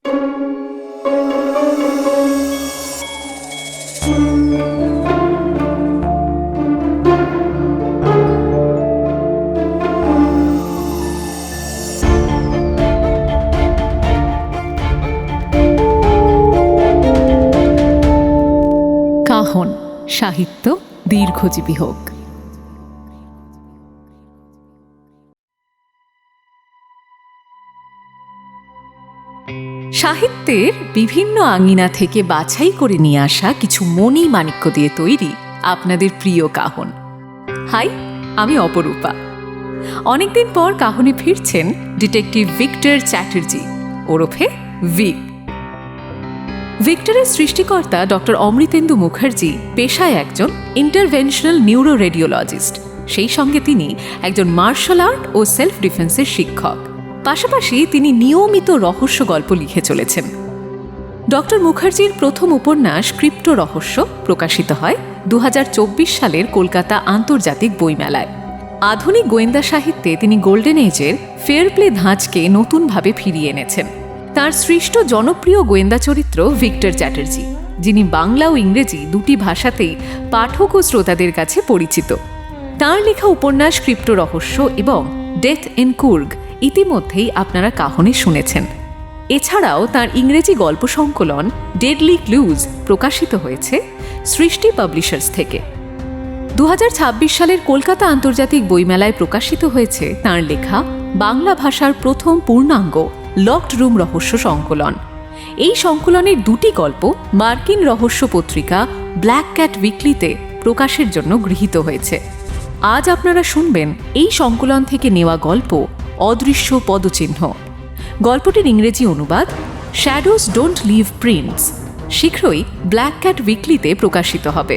কাহন সাহিত্য দীর্ঘজীবী হোক। সাহিত্যের বিভিন্ন আঙিনা থেকে বাছাই করে নিয়ে আসা কিছু মণি মাণিক্য দিয়ে তৈরি আপনাদের প্রিয় কাহন। হাই, আমি অপরূপা। অনেকদিন পর কাহনে ফিরছেন ডিটেকটিভ ভিক্টর চ্যাটার্জি ওরফে ভিক। ভিক্টরের সৃষ্টিকর্তা ডক্টর অমৃতেন্দু মুখার্জি পেশায় একজন ইন্টারভেনশনাল নিউরো রেডিওলজিস্ট। সেই সঙ্গে তিনি একজন মার্শাল আর্ট ও সেলফ ডিফেন্সের শিক্ষক। পাশাপাশি তিনি নিয়মিত রহস্য গল্প লিখে চলেছেন। ডক্টর মুখার্জির প্রথম উপন্যাস ক্রিপ্টো রহস্য প্রকাশিত হয় 2024 সালের কলকাতা আন্তর্জাতিক বইমেলায়। আধুনিক গোয়েন্দা সাহিত্যে তিনি গোল্ডেন এজের ফেয়ার প্লে ধাঁচকে নতুনভাবে ফিরিয়ে এনেছেন। তার সৃষ্ট জনপ্রিয় গোয়েন্দা চরিত্র ভিক্টর চ্যাটার্জি, যিনি বাংলা ও ইংরেজি দুটি ভাষাতেই পাঠক ও শ্রোতাদের কাছে পরিচিত। তাঁর লেখা উপন্যাস ক্রিপ্টো রহস্য এবং ডেথ ইন কুর্গ ইতিমধ্যেই আপনারা কাহনে শুনেছেন। এছাড়াও তাঁর ইংরেজি গল্প সংকলন ডেডলি ক্লুজ প্রকাশিত হয়েছে সৃষ্টি পাবলিশার্স থেকে। 2026 সালের কলকাতা আন্তর্জাতিক বইমেলায় প্রকাশিত হয়েছে তাঁর লেখা বাংলা ভাষার প্রথম পূর্ণাঙ্গ লকড রুম রহস্য সংকলন। এই সংকলনের দুটি গল্প মার্কিন রহস্য পত্রিকা ব্ল্যাক ক্যাট উইকলিতে প্রকাশের জন্য গৃহীত হয়েছে। আজ আপনারা শুনবেন এই সংকলন থেকে নেওয়া গল্প অদৃশ্য পদচিহ্ন। গল্পটির ইংরেজি অনুবাদ শ্যাডোজ ডোন্ট লিভ প্রিন্টস শীঘ্রই ব্ল্যাক ক্যাট উইকলিতে প্রকাশিত হবে।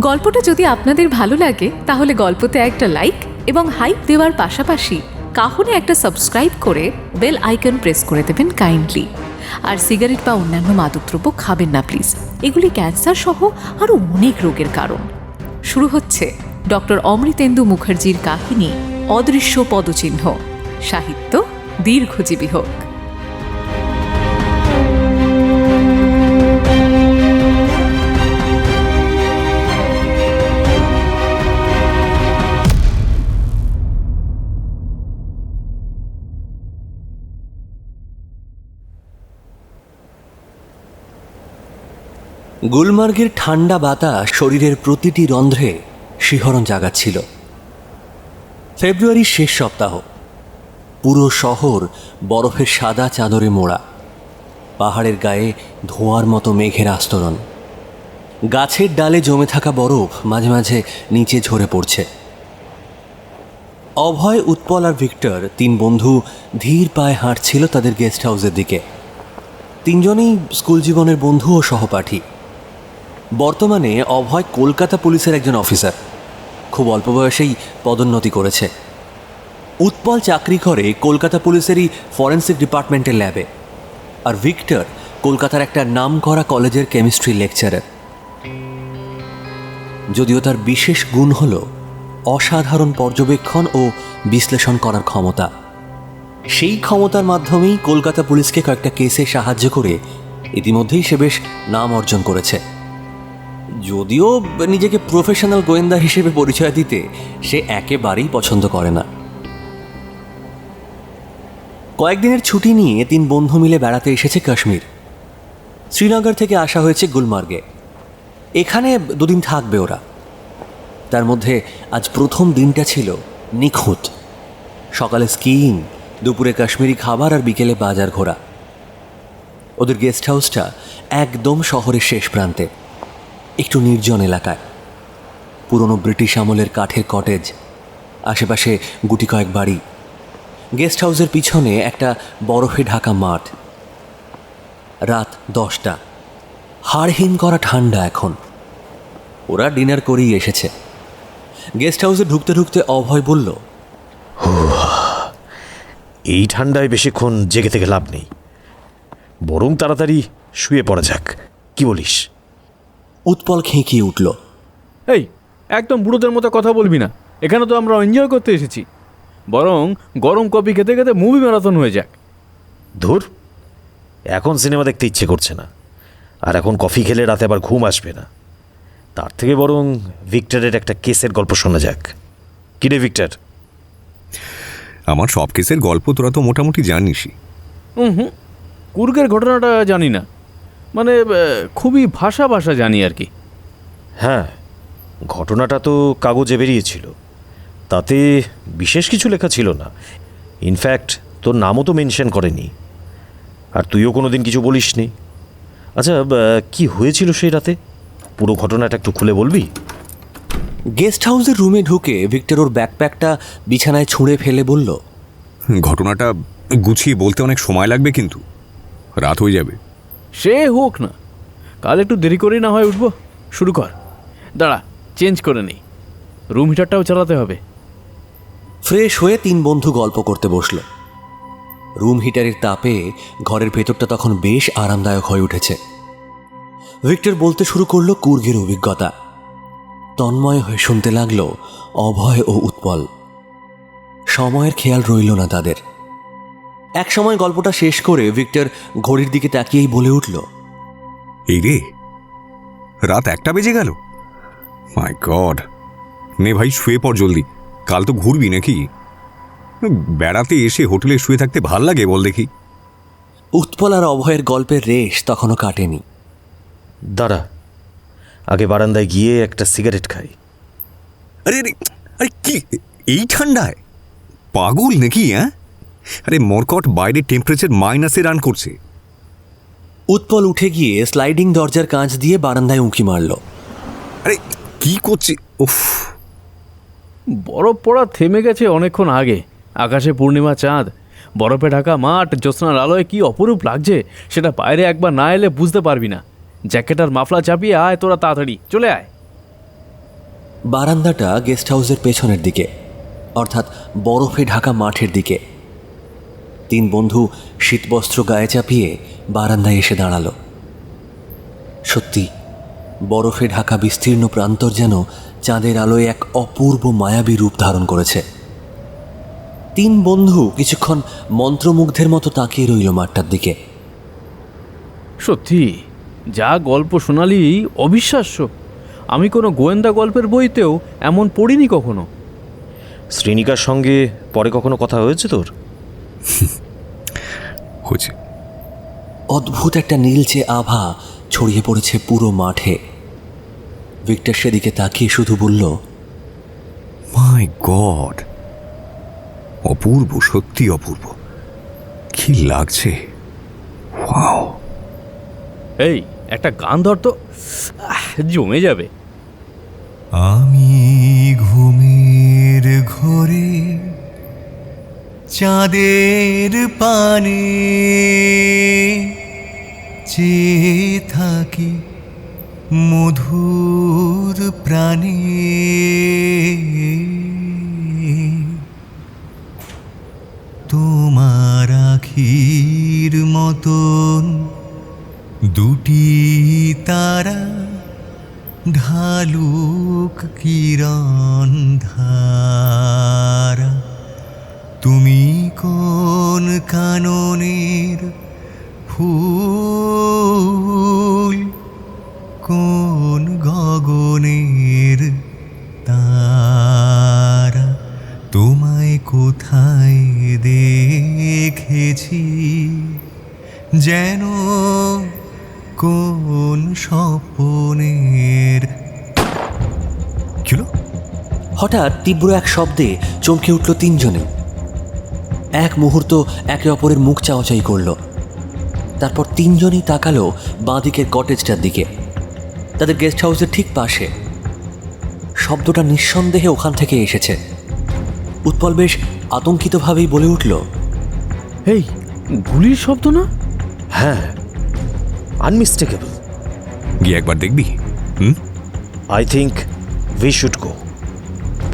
গল্পটা যদি আপনাদের ভালো লাগে তাহলে গল্পতে একটা লাইক এবং হাইপ দেওয়ার পাশাপাশি কাহনে একটা সাবস্ক্রাইব করে বেল আইকন প্রেস করে দেবেন কাইন্ডলি। আর সিগারেট বা অন্যান্য মাদকদ্রব্য খাবেন না প্লিজ, এগুলি ক্যান্সার সহ আরও অনেক রোগের কারণ। শুরু হচ্ছে ডক্টর অমৃতেন্দু মুখার্জির কাহিনী অদৃশ্য পদচিহ্ন। সাহিত্য দীর্ঘজীবী হোক। গুলমার্গের ঠান্ডা বাতাস শরীরের প্রতিটি রন্ধ্রে শিহরণ জাগাচ্ছিল। ফেব্রুয়ারির শেষ সপ্তাহ। পুরো শহর বরফের সাদা চাদরে মোড়া। পাহাড়ের গায়ে ধোঁয়ার মতো মেঘের আস্তরণ। গাছের ডালে জমে থাকা বরফ মাঝে মাঝে নিচে ঝরে পড়ছে। অভয়, উৎপল আর ভিক্টর তিন বন্ধু ধীর পায়ে হাঁটছিল তাদের গেস্ট হাউসের দিকে। তিনজনেই স্কুল জীবনের বন্ধু ও সহপাঠী। বর্তমানে অভয় কলকাতা পুলিশের একজন অফিসার, খুব অল্প বয়সেই পদোন্নতি করেছে। উৎপল চাকরি করে কলকাতা পুলিশেরই ফরেন্সিক ডিপার্টমেন্টের ল্যাবে, আর ভিক্টর কলকাতার একটা নামকরা কলেজের কেমিস্ট্রি লেকচারার। যদিও তার বিশেষ গুণ হল অসাধারণ পর্যবেক্ষণ ও বিশ্লেষণ করার ক্ষমতা। সেই ক্ষমতার মাধ্যমেই কলকাতা পুলিশকে কয়েকটা কেসে সাহায্য করে ইতিমধ্যেই সে বেশ নাম অর্জন করেছে। যদিও নিজেকে প্রফেশনাল গোয়েন্দা হিসেবে পরিচয় দিতে সে একেবারেই পছন্দ করে না। কয়েকদিনের ছুটি নিয়ে তিন বন্ধু মিলে বেড়াতে এসেছে কাশ্মীর। শ্রীনগর থেকে আসা হয়েছে গুলমার্গে। এখানে দুদিন থাকবে ওরা। তার মধ্যে আজ প্রথম দিনটা ছিল নিখুঁত। সকালে স্কিইং, দুপুরে কাশ্মীরি খাবার আর বিকেলে বাজার ঘোরা। ওদের গেস্ট হাউসটা একদম শহরের শেষ প্রান্তে, একটু নির্জন এলাকায়। পুরনো ব্রিটিশ আমলের কাঠের কটেজ, আশেপাশে গুটি কয়েক বাড়ি। গেস্ট হাউসের পিছনে একটা বরফে ঢাকা মাঠ। রাত 10টা। হাড় হিম করা ঠান্ডা এখন। ওরা ডিনার করেই এসেছে। গেস্ট হাউসে ঢুকতে ঢুকতে অভয় বলল, এই ঠান্ডায় বেশিক্ষণ জেগে থেকে লাভ নেই, বরং তাড়াতাড়ি শুয়ে পড়া যাক, কি বলিস? উৎপল খেঁকিয়ে উঠল, এই একদম বুড়োদের মতো কথা বলবি না, এখানে তো আমরা এনজয় করতে এসেছি। বরং গরম কফি খেতে খেতে মুভি ম্যারাথন হয়ে যাক। ধুর, এখন সিনেমা দেখতে ইচ্ছে করছে না, আর এখন কফি খেলে রাতে আবার ঘুম আসবে না। তার থেকে বরং ভিক্টরের একটা কেসের গল্প শোনা যাক। কি রে ভিক্টর? আমার সব কেসের গল্প তোরা তো মোটামুটি জানিসই। কুর্গের ঘটনাটা জানি না, মানে খুবই ভাষা ভাষা জানি আর কি। হ্যাঁ, ঘটনাটা তো কাগজে বেরিয়েছিল, তাতে বিশেষ কিছু লেখা ছিল না। ইনফ্যাক্ট তোর নামও তো মেনশন করেনি, আর তুইও কোনো দিন কিছু বলিসনি। আচ্ছা, কি হয়েছিল সেই রাতে? পুরো ঘটনাটা একটু খুলে বলবি? গেস্ট হাউসের রুমে ঢুকে ভিক্টর ওর ব্যাকপ্যাকটা বিছানায় ছুঁড়ে ফেলে বলল, ঘটনাটা গুছিয়ে বলতে অনেক সময় লাগবে, কিন্তু রাত হয়ে যাবে। সে হোক না, কাল একটু দেরি করেই না হয় উঠবো। শুরু কর। দাঁড়া, চেঞ্জ করে নেই, রুম হিটারটাও চালাতে হবে। ফ্রেশ হয়ে তিন বন্ধু গল্প করতে বসল। রুম হিটারের তাপে ঘরের ভেতরটা তখন বেশ আরামদায়ক হয়ে উঠেছে। ভিক্টর বলতে শুরু করলো কুর্গের অভিজ্ঞতা। তন্ময় হয়ে শুনতে লাগলো অভয় ও উৎপল। সময়ের খেয়াল রইল না তাদের। এক সময় গল্পটা শেষ করে ভিক্টর ঘড়ির দিকে তাকিয়েই বলে উঠল, এই রে, রাত 1টা বেজে গেল। মাই গড! নে ভাই, শুয়ে পড় জলদি, কাল তো ঘুরবি নাকি? বেড়াতে এসে হোটেলে শুয়ে থাকতে ভাল লাগে বল দেখি? উৎপল আর অভয়ের গল্পের রেশ তখনও কাটেনি। দাঁড়া, আগে বারান্দায় গিয়ে একটা সিগারেট খাই। আরে আরে আরে, কি এই ঠান্ডায়? পাগল নাকি? হ্যাঁ, আরে মরকট বাইরে টেম্পারেচার মাইনাসে রান করছে। উৎপল উঠে গিয়ে স্লাইডিং দরজার কাঁচ দিয়ে বারান্দায় উঁকি মারল। আরে কি করছে? উফ! বরফ পড়া থেমে গেছে অনেকক্ষণ আগে। আকাশে পূর্ণিমা চাঁদ, বরফে ঢাকা মাঠ, জ্যোৎস্নার আলোয় কি অপরূপ লাগছে সেটা বাইরে একবার না এলে বুঝতে পারবি না। জ্যাকেট আর মাফলা চাপিয়ে আয়, তোরা তাড়াতাড়ি চলে আয়। বারান্দাটা গেস্ট হাউসের পেছনের দিকে, অর্থাৎ বরফে ঢাকা মাঠের দিকে। তিন বন্ধু শীতবস্ত্র গায়ে চাপিয়ে বারান্দায় এসে দাঁড়ালো। সত্যি, বরফে ঢাকা বিস্তীর্ণ প্রান্তর যেন চাঁদের আলোয় এক অপূর্ব মায়াবী রূপ ধারণ করেছে। তিন বন্ধু কিছুক্ষণ মন্ত্রমুগ্ধের মতো তাকিয়ে রইল মাঠটার দিকে। সত্যি যা গল্প শোনালি অবিশ্বাস্য। আমি কোনো গোয়েন্দা গল্পের বইতেও এমন পড়িনি কখনো। শ্রীনিকার সঙ্গে পরে কখনো কথা হয়েছে তোর? হচ্ছে অদ্ভুত একটা নীলচে আভা ছড়িয়ে পড়েছে পুরো মাঠে। ভিক্টর সেদিকে তাকিয়ে শুধু বলল, মাই গড! অপূর্ব, সত্যি অপূর্ব। কি লাগছে! ওয়াও! এই একটা গান ধর তো, জমে যাবে। আমি ঘুমের ঘরে চাঁদের পানে চেয়ে থাকি মধুর প্রাণে, তোমার আখির মতন দুটি তারা ঢালুক কিরণ ধারা, তুমি কোন কাননের ফুল, কোন গগনের তারা, তোমায় কোথায় দেখেছি যেন কোন স্বপ্নের। হঠাৎ তীব্র এক শব্দে চমকে উঠল তিনজনে। এক মুহূর্ত একে অপরের মুখ চাওয়াচাই করল। তারপর তিনজনই তাকালো বাঁদিকের কটেজটার দিকে, তাদের গেস্ট হাউসের ঠিক পাশে। শব্দটা নিঃসন্দেহে ওখান থেকে এসেছে। উৎপল বেশ আতঙ্কিতভাবেই বলে উঠল, এই গুলির শব্দ না? হ্যাঁ, আনমিস্টেকেবল। গিয়ে একবার দেখবি? I think we should go.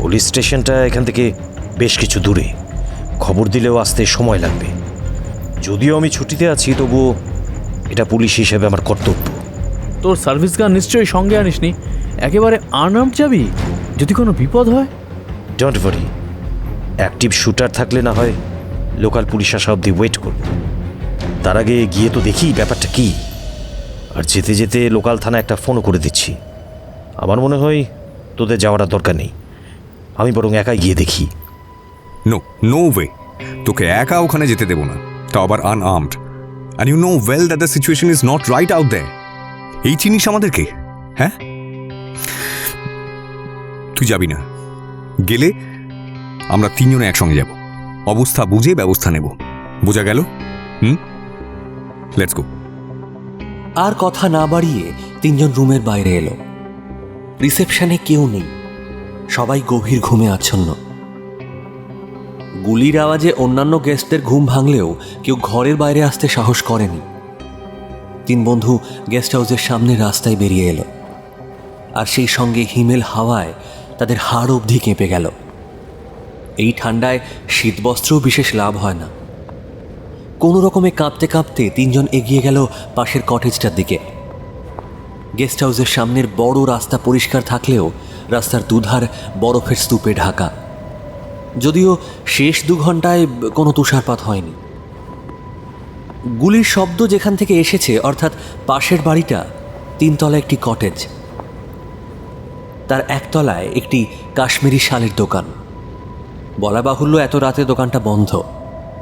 Police স্টেশনটা এখান থেকে বেশ কিছু দূরে, খবর দিলেও আসতে সময় লাগবে। যদিও আমি ছুটিতে আছি, তবুও এটা পুলিশ হিসেবে আমার কর্তব্য। তোর সার্ভিস গান নিশ্চয়ই সঙ্গে আনিসনি? একেবারে আর্মড যাবি যদি কোনো বিপদ হয়? ডোন্ট ওয়ারি, অ্যাক্টিভ শুটার থাকলে না হয় লোকাল পুলিশ আসা অবধি ওয়েট করব। তার আগে গিয়ে তো দেখি ব্যাপারটা কি। আর যেতে যেতে লোকাল থানায় একটা ফোনও করে দিচ্ছি। আমার মনে হয় তোদের যাওয়ার আর দরকার নেই, আমি বরং একাই গিয়ে দেখি। নো ওয়ে, তোকে একা ওখানে যেতে দেবো না, তাও আবার unarmed. And you know well that the situation is not right out there. এই চিনিস আমাদেরকে? হ্যাঁ, তুই যাবি না। গেলে আমরা তিনজনে একসঙ্গে যাব, অবস্থা বুঝে ব্যবস্থা নেব। বোঝা গেল? Let's go. আর কথা না বাড়িয়ে তিনজন রুমের বাইরে এলো। রিসেপশনে কেউ নেই, সবাই গভীর ঘুমে আচ্ছন্ন। গুলির আওয়াজে অন্যান্য গেস্টদের ঘুম ভাঙলেও কেউ ঘরের বাইরে আসতে সাহস করেনি। তিন বন্ধু গেস্ট হাউসের সামনে রাস্তায় বেরিয়ে এলো, আর সেই সঙ্গে হিমেল হাওয়ায় তাদের হাড় অবধি কেঁপে গেল। এই ঠান্ডায় শীতবস্ত্রও বিশেষ লাভ হয় না। কোনো রকমে কাঁপতে কাঁপতে তিনজন এগিয়ে গেল পাশের কটেজটার দিকে। গেস্ট হাউসের সামনের বড় রাস্তা পরিষ্কার থাকলেও রাস্তার দুধার বরফের স্তূপে ঢাকা। যদিও শেষ 2 ঘন্টায় কোনো তুষারপাত হয়নি। গুলির শব্দ যেখান থেকে এসেছে, অর্থাৎ পাশের বাড়িটা 3 তলা একটি কটেজ। তার 1 তলায় একটি কাশ্মীরি শালের দোকান। বলা বাহুল্য এত রাতে দোকানটা বন্ধ,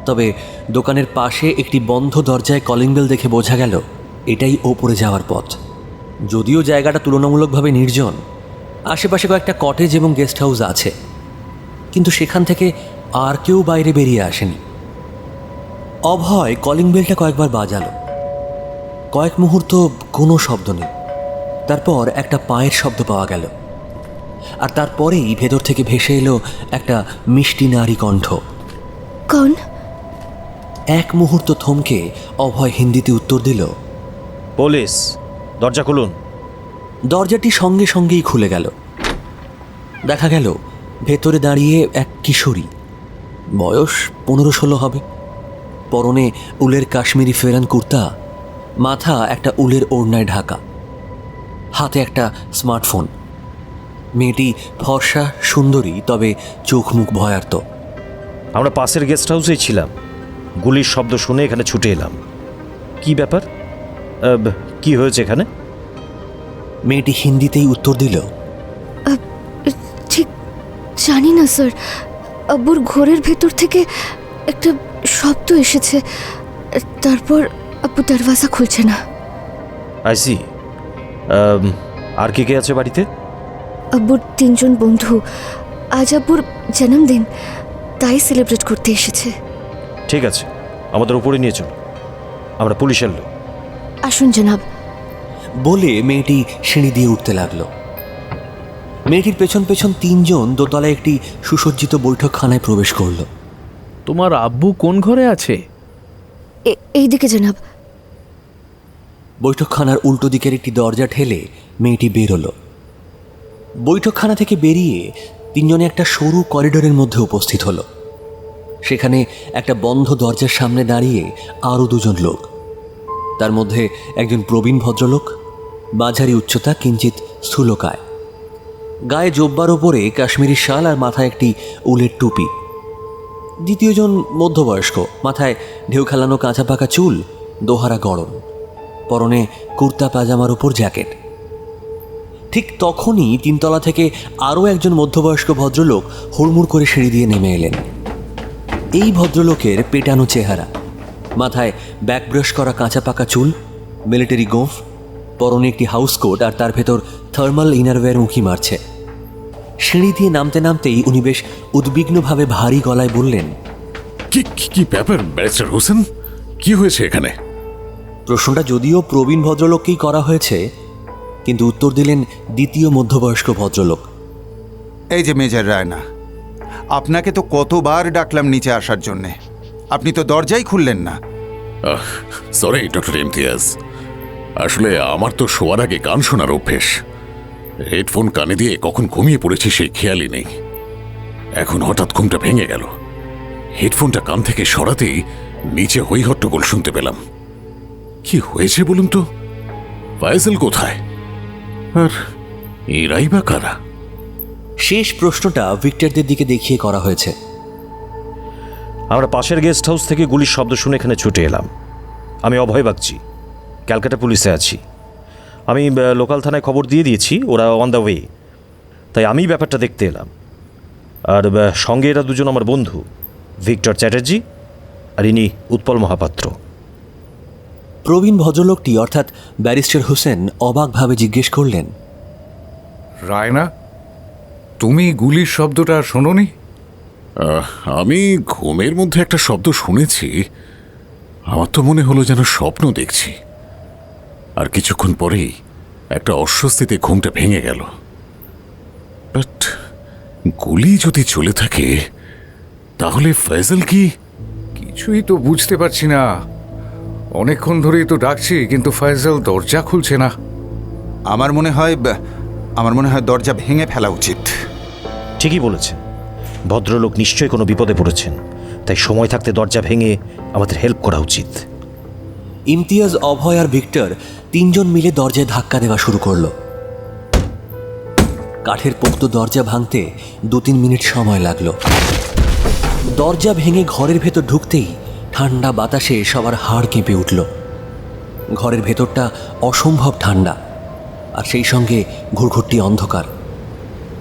তবে দোকানের পাশে একটি বন্ধ দরজায় কলিং বেল দেখে বোঝা গেল এটাই ওপরে যাওয়ার পথ। যদিও জায়গাটা তুলনামূলকভাবে নির্জন, আশেপাশে কয়েকটা কটেজ এবং গেস্ট হাউস আছে, কিন্তু সেখান থেকে আর কেউ বাইরে বেরিয়ে আসেনি। অভয় কলিং বেলটা কয়েকবার বাজালো। কয়েক মুহূর্ত কোনো শব্দ নেই। তারপর একটা পায়ের শব্দ পাওয়া গেল, আর তারপরেই ভেতর থেকে ভেসে এলো একটা মিষ্টি নারী কণ্ঠ। কন? এক মুহূর্ত থমকে অভয় হিন্দিতে উত্তর দিল, পুলিশ, দরজা খুলুন। দরজাটি সঙ্গে সঙ্গেই খুলে গেল। দেখা গেল ভেতরে দাঁড়িয়ে এক কিশোরী, বয়স 15-16 হবে। পরনে উলের কাশ্মীরি ফেরান কুর্তা, মাথা একটা উলের ওড়নায় ঢাকা, হাতে একটা স্মার্টফোন। মেয়েটি ফর্সা সুন্দরী, তবে চোখ মুখ ভয়ার্ত। আমরা পাশের গেস্ট হাউসেই ছিলাম, গুলির শব্দ শুনে এখানে ছুটে এলাম। কি ব্যাপার, কি হয়েছে এখানে? মেয়েটি হিন্দিতেই উত্তর দিল, ঠিক জানি না স্যার, আব্বুর ঘরের ভেতর থেকে একটা শব্দ এসেছে, তারপর আব্বু দরওয়াজা খুলছে না। আইসি। আর কে কে আছে বাড়িতে? আব্বুর 3 জন বন্ধু, আজ আব্বুর জন্মদিন, তাই সেলিব্রেট করতে এসেছে। ঠিক আছে, আমাদের উপরে নিয়ে চলো, আমরা পুলিশের লোক। আসুন জনাব। বলে মেয়েটি সিঁড়ি দিয়ে উঠতে লাগলো। মেয়েটির পেছন পেছন 3 জন দোতলায় একটি সুসজ্জিত বৈঠকখানায় প্রবেশ করল। তোমার আব্বু কোন ঘরে আছে? এইদিকে জনাব। বৈঠকখানার উল্টো দিকের একটি দরজা ঠেলে মেয়েটি বেরোলো। বৈঠকখানা থেকে বেরিয়ে 3 জনে একটা সরু করিডোরের মধ্যে উপস্থিত হলো। সেখানে একটা বন্ধ দরজার সামনে দাঁড়িয়ে আরও 2 জন লোক। তার মধ্যে একজন প্রবীণ ভদ্রলোক, মাঝারি উচ্চতা, কিঞ্চিত স্থূলকায়, গায়ে জোব্বার ওপরে কাশ্মীরি শাল আর মাথায় একটি উলের টুপি। দ্বিতীয়জন মধ্যবয়স্ক, মাথায় ঢেউ খেলানো কাঁচা পাকা চুল, দোহারা গড়ন, পরনে কুর্তা পাজামার ওপর জ্যাকেট। ঠিক তখনই 3 তলা থেকে আরও একজন মধ্যবয়স্ক ভদ্রলোক হুড়মুড় করে সিঁড়ি দিয়ে নেমে এলেন। এই ভদ্রলোকের পেটানো চেহারা, মাথায় ব্যাক ব্রাশ করা কাঁচা পাকা চুল, মিলিটারি গোঁফ, পরনে একটি হাউস কোট, আর তার ভেতর থার্মাল ইনারওয়্যার মুখি মারছে। সিঁড়ি দিয়ে নামতে নামতেই উনি বেশ উদ্বিগ্নভাবে ভারী গলায় বললেন, কি ব্যাপার ব্যারিস্টার হোসেন, কি হয়েছে এখানে? প্রশ্নটা যদিও প্রবীণ ভদ্রলোককেই করা হয়েছে, কিন্তু উত্তর দিলেন দ্বিতীয় মধ্যবয়স্ক ভদ্রলোক। এই যে মেজর রায়না, আপনাকে তো কতবার ডাকলাম নিচে আসার জন্যে, আপনি তো দরজাই খুললেন না। সরি ডক্টর ইমতিয়াজ, আসলে আমার তো শোয়ার আগে গান শোনার অভ্যেস। হেডফোন কানে দিয়ে কখন ঘুমিয়ে পড়েছি সেই খেয়ালই নেই। এখন হঠাৎ ঘুমটা ভেঙে গেল। হেডফোনটা কান থেকে সরাতেই নিচে হইহট্টগোল শুনতে পেলাম। কি হয়েছে বলুন তো? ফায়সাল কোথায়, আর এরাই বা কারা? শেষ প্রশ্নটা ভিক্টরদের দিকে দেখিয়ে করা হয়েছে। আমরা পাশের গেস্ট হাউস থেকে গুলির শব্দ শুনে এখানে ছুটে এলাম। আমি অভয় বাগচি, ক্যালকাটা পুলিশে আছি। আমি লোকাল থানায় খবর দিয়ে দিয়েছি, ওরা অন দ্য ওয়ে। তাই আমি ব্যাপারটা দেখতে এলাম। আর সঙ্গে এরা দুজন আমার বন্ধু, ভিক্টর চ্যাটার্জি আর ইনি উৎপল মহাপাত্র। প্রবীণ ভদ্রলোকটি অর্থাৎ ব্যারিস্টার হোসেন অবাকভাবে জিজ্ঞেস করলেন, রায়না, তুমি গুলির শব্দটা শোনোনি? আমি ঘুমের মধ্যে একটা শব্দ শুনেছি। আমার তো মনে হলো যেন স্বপ্ন দেখছি। আর কিছুক্ষণ পরেই একটা অস্বস্তিতে ঘুমটা ভেঙে গেল। বাট গুলি যদি চলে থাকে তাহলে ফয়জল কি? কিছুই তো বুঝতে পারছি না। অনেকক্ষণ ধরেই তো ডাকছি, কিন্তু ফয়জল দরজা খুলছে না। আমার মনে হয় দরজা ভেঙে ফেলা উচিত। ঠিকই বলেছেন, ভদ্রলোক নিশ্চয়ই কোনো বিপদে পড়েছেন। তাই সময় থাকতে দরজা ভেঙে আমাদের হেল্প করা উচিত। ইমতিয়াজ, অভয় আর ভিক্টর তিনজন মিলে দরজায় ধাক্কা দেওয়া শুরু করলো। কাঠের পোক্ত দরজা ভাঙতে 2-3 মিনিট সময় লাগলো। দরজা ভেঙে ঘরের ভেতর ঢুকতেই ঠান্ডা বাতাসে সবার হাড় কেঁপে উঠল। ঘরের ভেতরটা অসম্ভব ঠান্ডা, আর সেই সঙ্গে ঘুরঘুরটি অন্ধকার,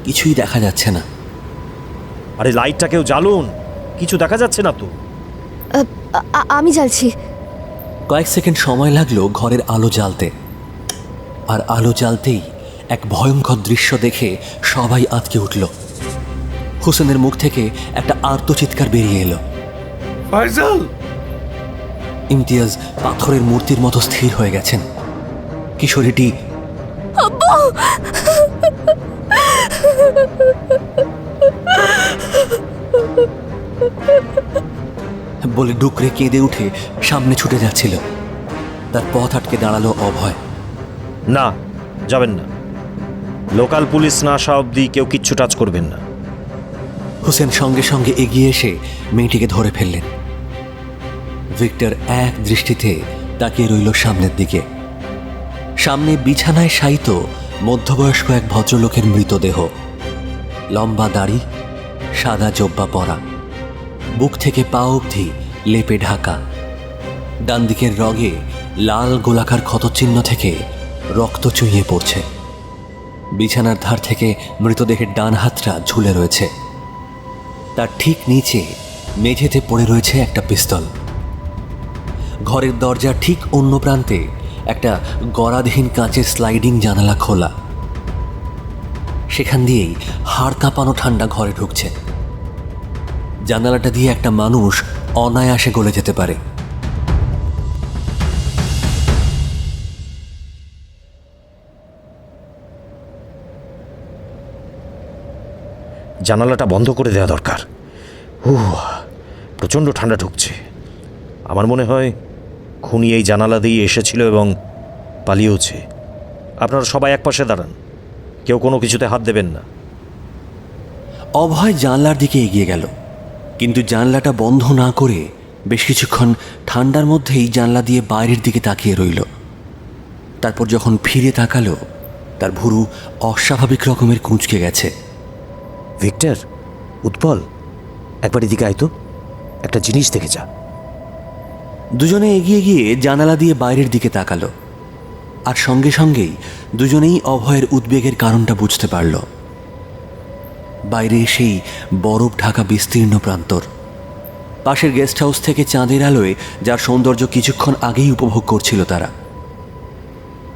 কিছুই দেখা যাচ্ছে না। আরে লাইটটা কেউ জ্বালুন, কিছু দেখা যাচ্ছে না তো। আমি জ্বালছি। কয়েক সেকেন্ড সময় লাগলো ঘরের আলো জ্বালতে, আর আলো জ্বালতেই এক ভয়ঙ্কর দৃশ্য দেখে সবাই আঁতকে উঠল। হোসেনের মুখ থেকে একটা আর্তচিৎকার বেরিয়ে এলো। ফয়জল! ইমতিয়াজ পাথরের মূর্তির মতো স্থির হয়ে গেছেন। কিশোরীটি বলে ডুকরে কেঁদে উঠে সামনে ছুটে যাচ্ছিল। তার পথ আটকে দাঁড়ালো অভয়। না, যাবেন না। লোকাল পুলিশ না আসা অবধি কেউ কিচ্ছু টাচ করবেন না। হোসেন সঙ্গে সঙ্গে এগিয়ে এসে মেয়েটিকে ধরে ফেললেন। ভিক্টর এক দৃষ্টিতে তাকিয়ে রইল সামনের দিকে। সামনে বিছানায় শায়িত মধ্যবয়স্ক এক ভদ্রলোকের মৃতদেহ। লম্বা দাড়ি, সাদা জব্বা পরা, বুক থেকে পা অবধি লেপে ঢাকা। ডান দিকের রগে লাল গোলাকার ক্ষতচিহ্ন থেকে রক্ত চুইয়ে পড়ছে। বিছানার ধার থেকে মৃতদেহের ডান হাতটা ঝুলে রয়েছে। তার ঠিক নিচে মেঝেতে পড়ে রয়েছে একটা পিস্তল। ঘরের দরজার ঠিক অন্য প্রান্তে একটা গরাদহীন কাঁচের স্লাইডিং জানালা খোলা। সেখান দিয়েই হাড় কাঁপানো ঠান্ডা ঘরে ঢুকছে। জানালাটা দিয়ে একটা মানুষ অনায়াসে গলে যেতে পারে। জানালাটা বন্ধ করে দেওয়া দরকার। প্রচণ্ড ঠান্ডা ঢুকছে। আমার মনে হয় খুনি এই জানালা দিয়ে এসেছিল এবং পালিয়েওছে। আপনারা সবাই একপাশে দাঁড়ান, কেউ কোনো কিছুতে হাত দেবেন না। অভয় জানলার দিকে এগিয়ে গেল, কিন্তু জানলাটা বন্ধ না করে বেশ কিছুক্ষণ ঠান্ডার মধ্যেই জানলা দিয়ে বাইরের দিকে তাকিয়ে রইল। তারপর যখন ফিরে তাকালো, তার ভুরু অস্বাভাবিক রকমের কুঁচকে গেছে। ভিক্টর, উৎপল, একবার এদিকে আয় তো, একটা জিনিস দেখে যা। দুজনে এগিয়ে গিয়ে জানালা দিয়ে বাইরের দিকে তাকালো, আর সঙ্গে সঙ্গেই দুজনেই অভয়ের উদ্বেগের কারণটা বুঝতে পারল। বাইরে সেই বরফ ঢাকা বিস্তীর্ণ প্রান্তর। পাশের গেস্ট হাউস থেকে চাঁদের আলোয় যার সৌন্দর্য কিছুক্ষণ আগেই উপভোগ করছিল তারা,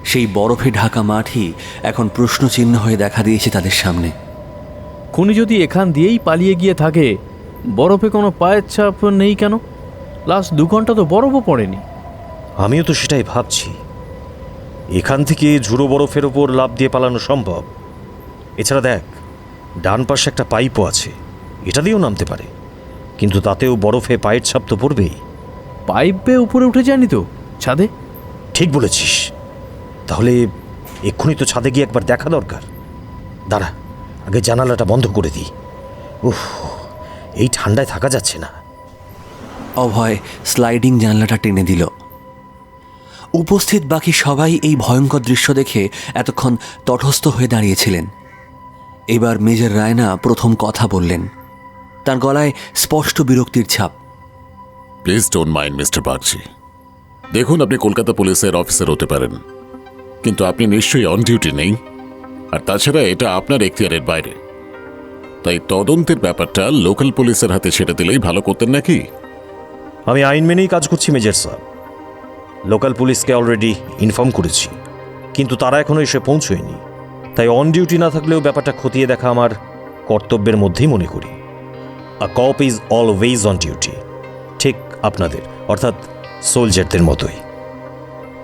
সেই বরফে ঢাকা মাঠই এখন প্রশ্নচিহ্ন হয়ে দেখা দিয়েছে তাদের সামনে। খুনি যদি এখান দিয়েই পালিয়ে গিয়ে থাকে, বরফে কোনো পায়ের ছাপ নেই কেন? লাস্ট 2 ঘন্টা তো বরফও পড়েনি। আমিও তো সেটাই ভাবছি। এখান থেকে ঝুড়ো বরফের ওপর লাফ দিয়ে পালানো সম্ভব। এছাড়া দেখ, ডান পাশে একটা পাইপও আছে, এটা দিয়েও নামতে পারে, কিন্তু তাতেও বরফে পায়ের ছাপ তো পড়বেই। পাইপ বেয়ে উপরে উঠে যায়নি তো ছাদে? ঠিক বলেছিস। তাহলে এক্ষুনি তো ছাদে গিয়ে একবার দেখা দরকার। দাঁড়া, আগে জানালাটা বন্ধ করে দিই। এই ঠান্ডায় থাকা যাচ্ছে না। অভয় স্লাইডিং জানলাটা টেনে দিল। উপস্থিত বাকি সবাই এই ভয়ঙ্কর দৃশ্য দেখে এতক্ষণ তটস্থ হয়ে দাঁড়িয়েছিলেন। এবার মেজর রায়না প্রথম কথা বললেন। তার গলায় স্পষ্ট বিরক্তির ছাপ। Please don't mind mister Bagchi. দেখুন, আপনি কলকাতা পুলিশের অফিসার হতে পারেন, কিন্তু আপনি নিশ্চয়ই অন ডিউটি নেই। আর তাছাড়া এটা আপনার এখতিয়ারের বাইরে। তাই তদন্তের ব্যাপারটা লোকাল পুলিশের হাতে ছেড়ে দিলেই ভালো করতেন নাকি? আমি আইন মেনেই কাজ করছি মেজর সাহেব। লোকাল পুলিশকে অলরেডি ইনফর্ম করেছি, কিন্তু তারা এখনও এসে পৌঁছয়নি। তাই অন ডিউটি না থাকলেও ব্যাপারটা খতিয়ে দেখা আমার কর্তব্যের মধ্যেই মনে করি। আ কপ ইজ অলওয়েজ অন ডিউটি, ঠিক আপনাদের অর্থাৎ সোলজারদের মতোই।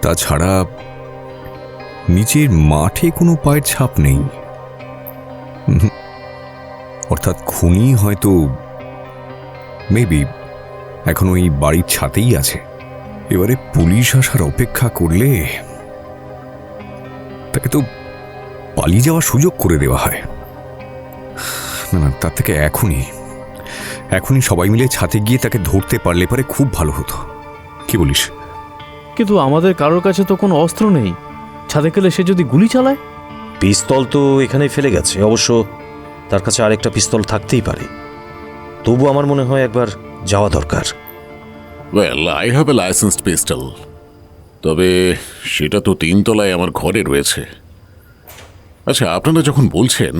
তাছাড়া নিচের মাঠে কোনো পায়ের ছাপ নেই। অর্থাৎ খুনি হয়তো মেবি এখন ওই বাড়ির ছাতেই আছে। এবারে পুলিশ আসার অপেক্ষা করলে তাকে তো পালিয়ে যাওয়ার সুযোগ করে দেওয়া হয়। না না, তার থেকে এখনই সবাই মিলে ছাতে গিয়ে তাকে ধরতে পারলে পারে খুব ভালো হতো। কি বলিস? কিন্তু আমাদের কারোর কাছে তো কোনো অস্ত্র নেই। ছাদে গেলে সে যদি গুলি চালায়? পিস্তল তো এখানেই ফেলে গেছে। অবশ্য তার কাছে আরেকটা পিস্তল থাকতেই পারে। তবু আমার মনে হয় একবার যাওয়া দরকার। Well, I have a licensed pistol, তবে সেটা তো 3 তলায় আমার ঘরে রয়েছে। আচ্ছা, আপনারা যখন বলছেন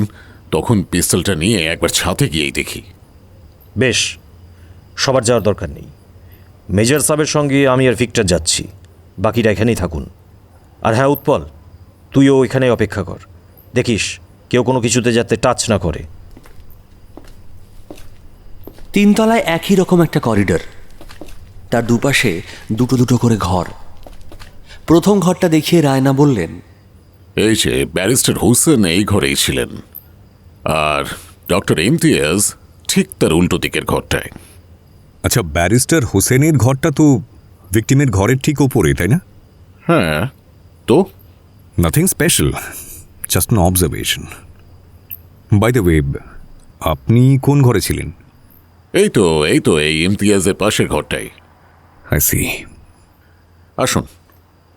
তখন পিস্তলটা নিয়ে একবার ছাদে গিয়েই দেখি। বেশ, সবার যাওয়ার দরকার নেই। মেজর সাহেবের সঙ্গে আমি আর ভিক্টর যাচ্ছি, বাকিরা এখানেই থাকুন। আর হ্যাঁ উৎপল, তুইও এখানে অপেক্ষা কর, দেখিস কেউ কোনো কিছুতে যাতে টাচ না করে। 3 তলায় একই রকম একটা করিডর, তার দুপাশে দুটো করে ঘর। প্রথম ঘরটা দেখিয়ে রায়না বললেন, এই যে ব্যারিস্টার হোসেন এই ঘরেই ছিলেন, আর ডক্টর ইমতিয়াজ ঠিক তার উল্টো দিকের ঘরটায়। আচ্ছা, ব্যারিস্টার হোসেনের ঘরটা তো ভিকটিমের ঘরের ঠিক ওপরে, তাই না? হ্যাঁ, তো nothing special, just an observation. By the way, আপনি কোন ঘরে ছিলেন? এই তো এই ইমতিয়াজের পাশের ঘরটাই। I C. আসুন,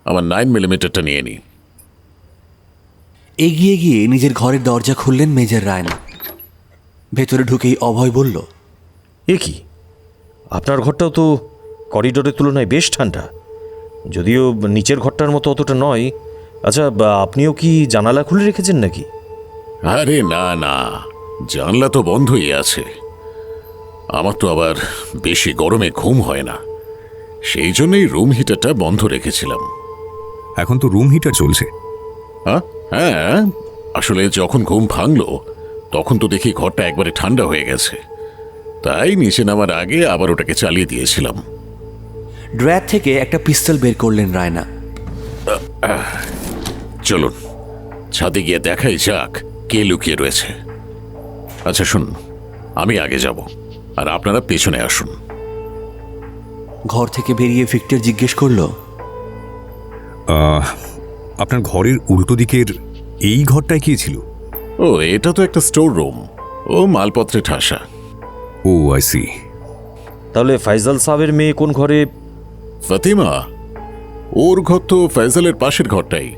আমার 9mm নিয়ে নিই। এগিয়ে গিয়ে নিজের ঘরের দরজা খুললেন মেজর রায়না। ভেতরে ঢুকেই অভয় বলল, এ কি, আপনার ঘরটাও তো করিডোরের তুলনায় বেশ ঠান্ডা, যদিও নিচের ঘরটার মতো অতটা নয়। আচ্ছা, আপনিও কি জানালা খুলে রেখেছেন নাকি? আরে না, জানলা তো বন্ধই আছে। আমার তো আবার বেশি গরমে ঘুম হয় না, সেই জন্যই রুম হিটারটা বন্ধ রেখেছিলাম। এখন তো রুম হিটার চলছে। হ্যাঁ, আসলে যখন ঘুম ভাঙলো তখন তো দেখি ঘরটা একবারে ঠান্ডা হয়ে গেছে, তাই নিচে নামার আগে আবার ওটাকে চালিয়ে দিয়েছিলাম। ড্র্যাপ থেকে একটা পিস্তল বের করলেন রায়না। চলুন ছাদে গিয়ে দেখাই যাক কে লুকিয়ে রয়েছে। আচ্ছা শুনুন, আমি আগে যাব আর আপনারা পেছনে আসুন। ঘর থেকে বেরিয়ে ভিক্টর জিজ্ঞেস করল, আপনার ঘরের উল্টো দিকের এই ঘরটায় কি ছিল? ও, এটা তো একটা স্টোর রুম, ও মালপত্রে ঠাসা। ও আই সি। তাহলে ফাইজাল সাহেবের মেয়ে কোন ঘরে? ফাতিমা, ওর ঘর তো ফয়সালের পাশের ঘরটাই।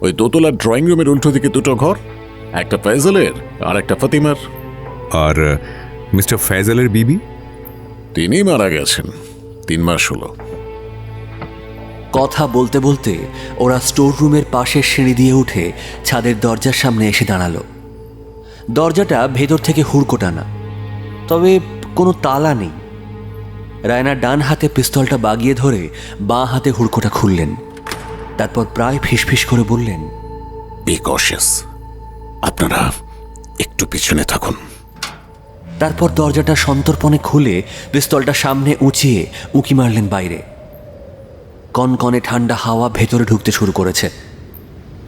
ওই দোতলার ড্রয়িং রুমের উল্টো দিকে 2টো ঘর, একটা ফয়সালের আর একটা ফাতিমার। আর মিস্টার ফয়সালের বিবি? তিনি মারা গেছেন, 3 মাস হলো। কথা বলতে বলতে ওরা স্টোর রুমের পাশের সিঁড়ি দিয়ে উঠে ছাদের দরজার সামনে এসে দাঁড়ালো। দরজাটা ভেতর থেকে হুড়কোটানা, তবে কোনো তালা নেই। রায়না ডান হাতে পিস্তলটা বাগিয়ে ধরে বাঁ হাতে হুড়কোটা খুললেন। তারপর প্রায় ফিসফিস করে বললেন, বি কশিয়াস, আপনারা একটু পিছনে থাকুন। তারপর দরজাটা সন্তর্পণে খুলে পিস্তলটা সামনে উঁচিয়ে উঁকি মারলেন বাইরে। কনকনে ঠান্ডা হাওয়া ভেতরে ঢুকতে শুরু করেছে।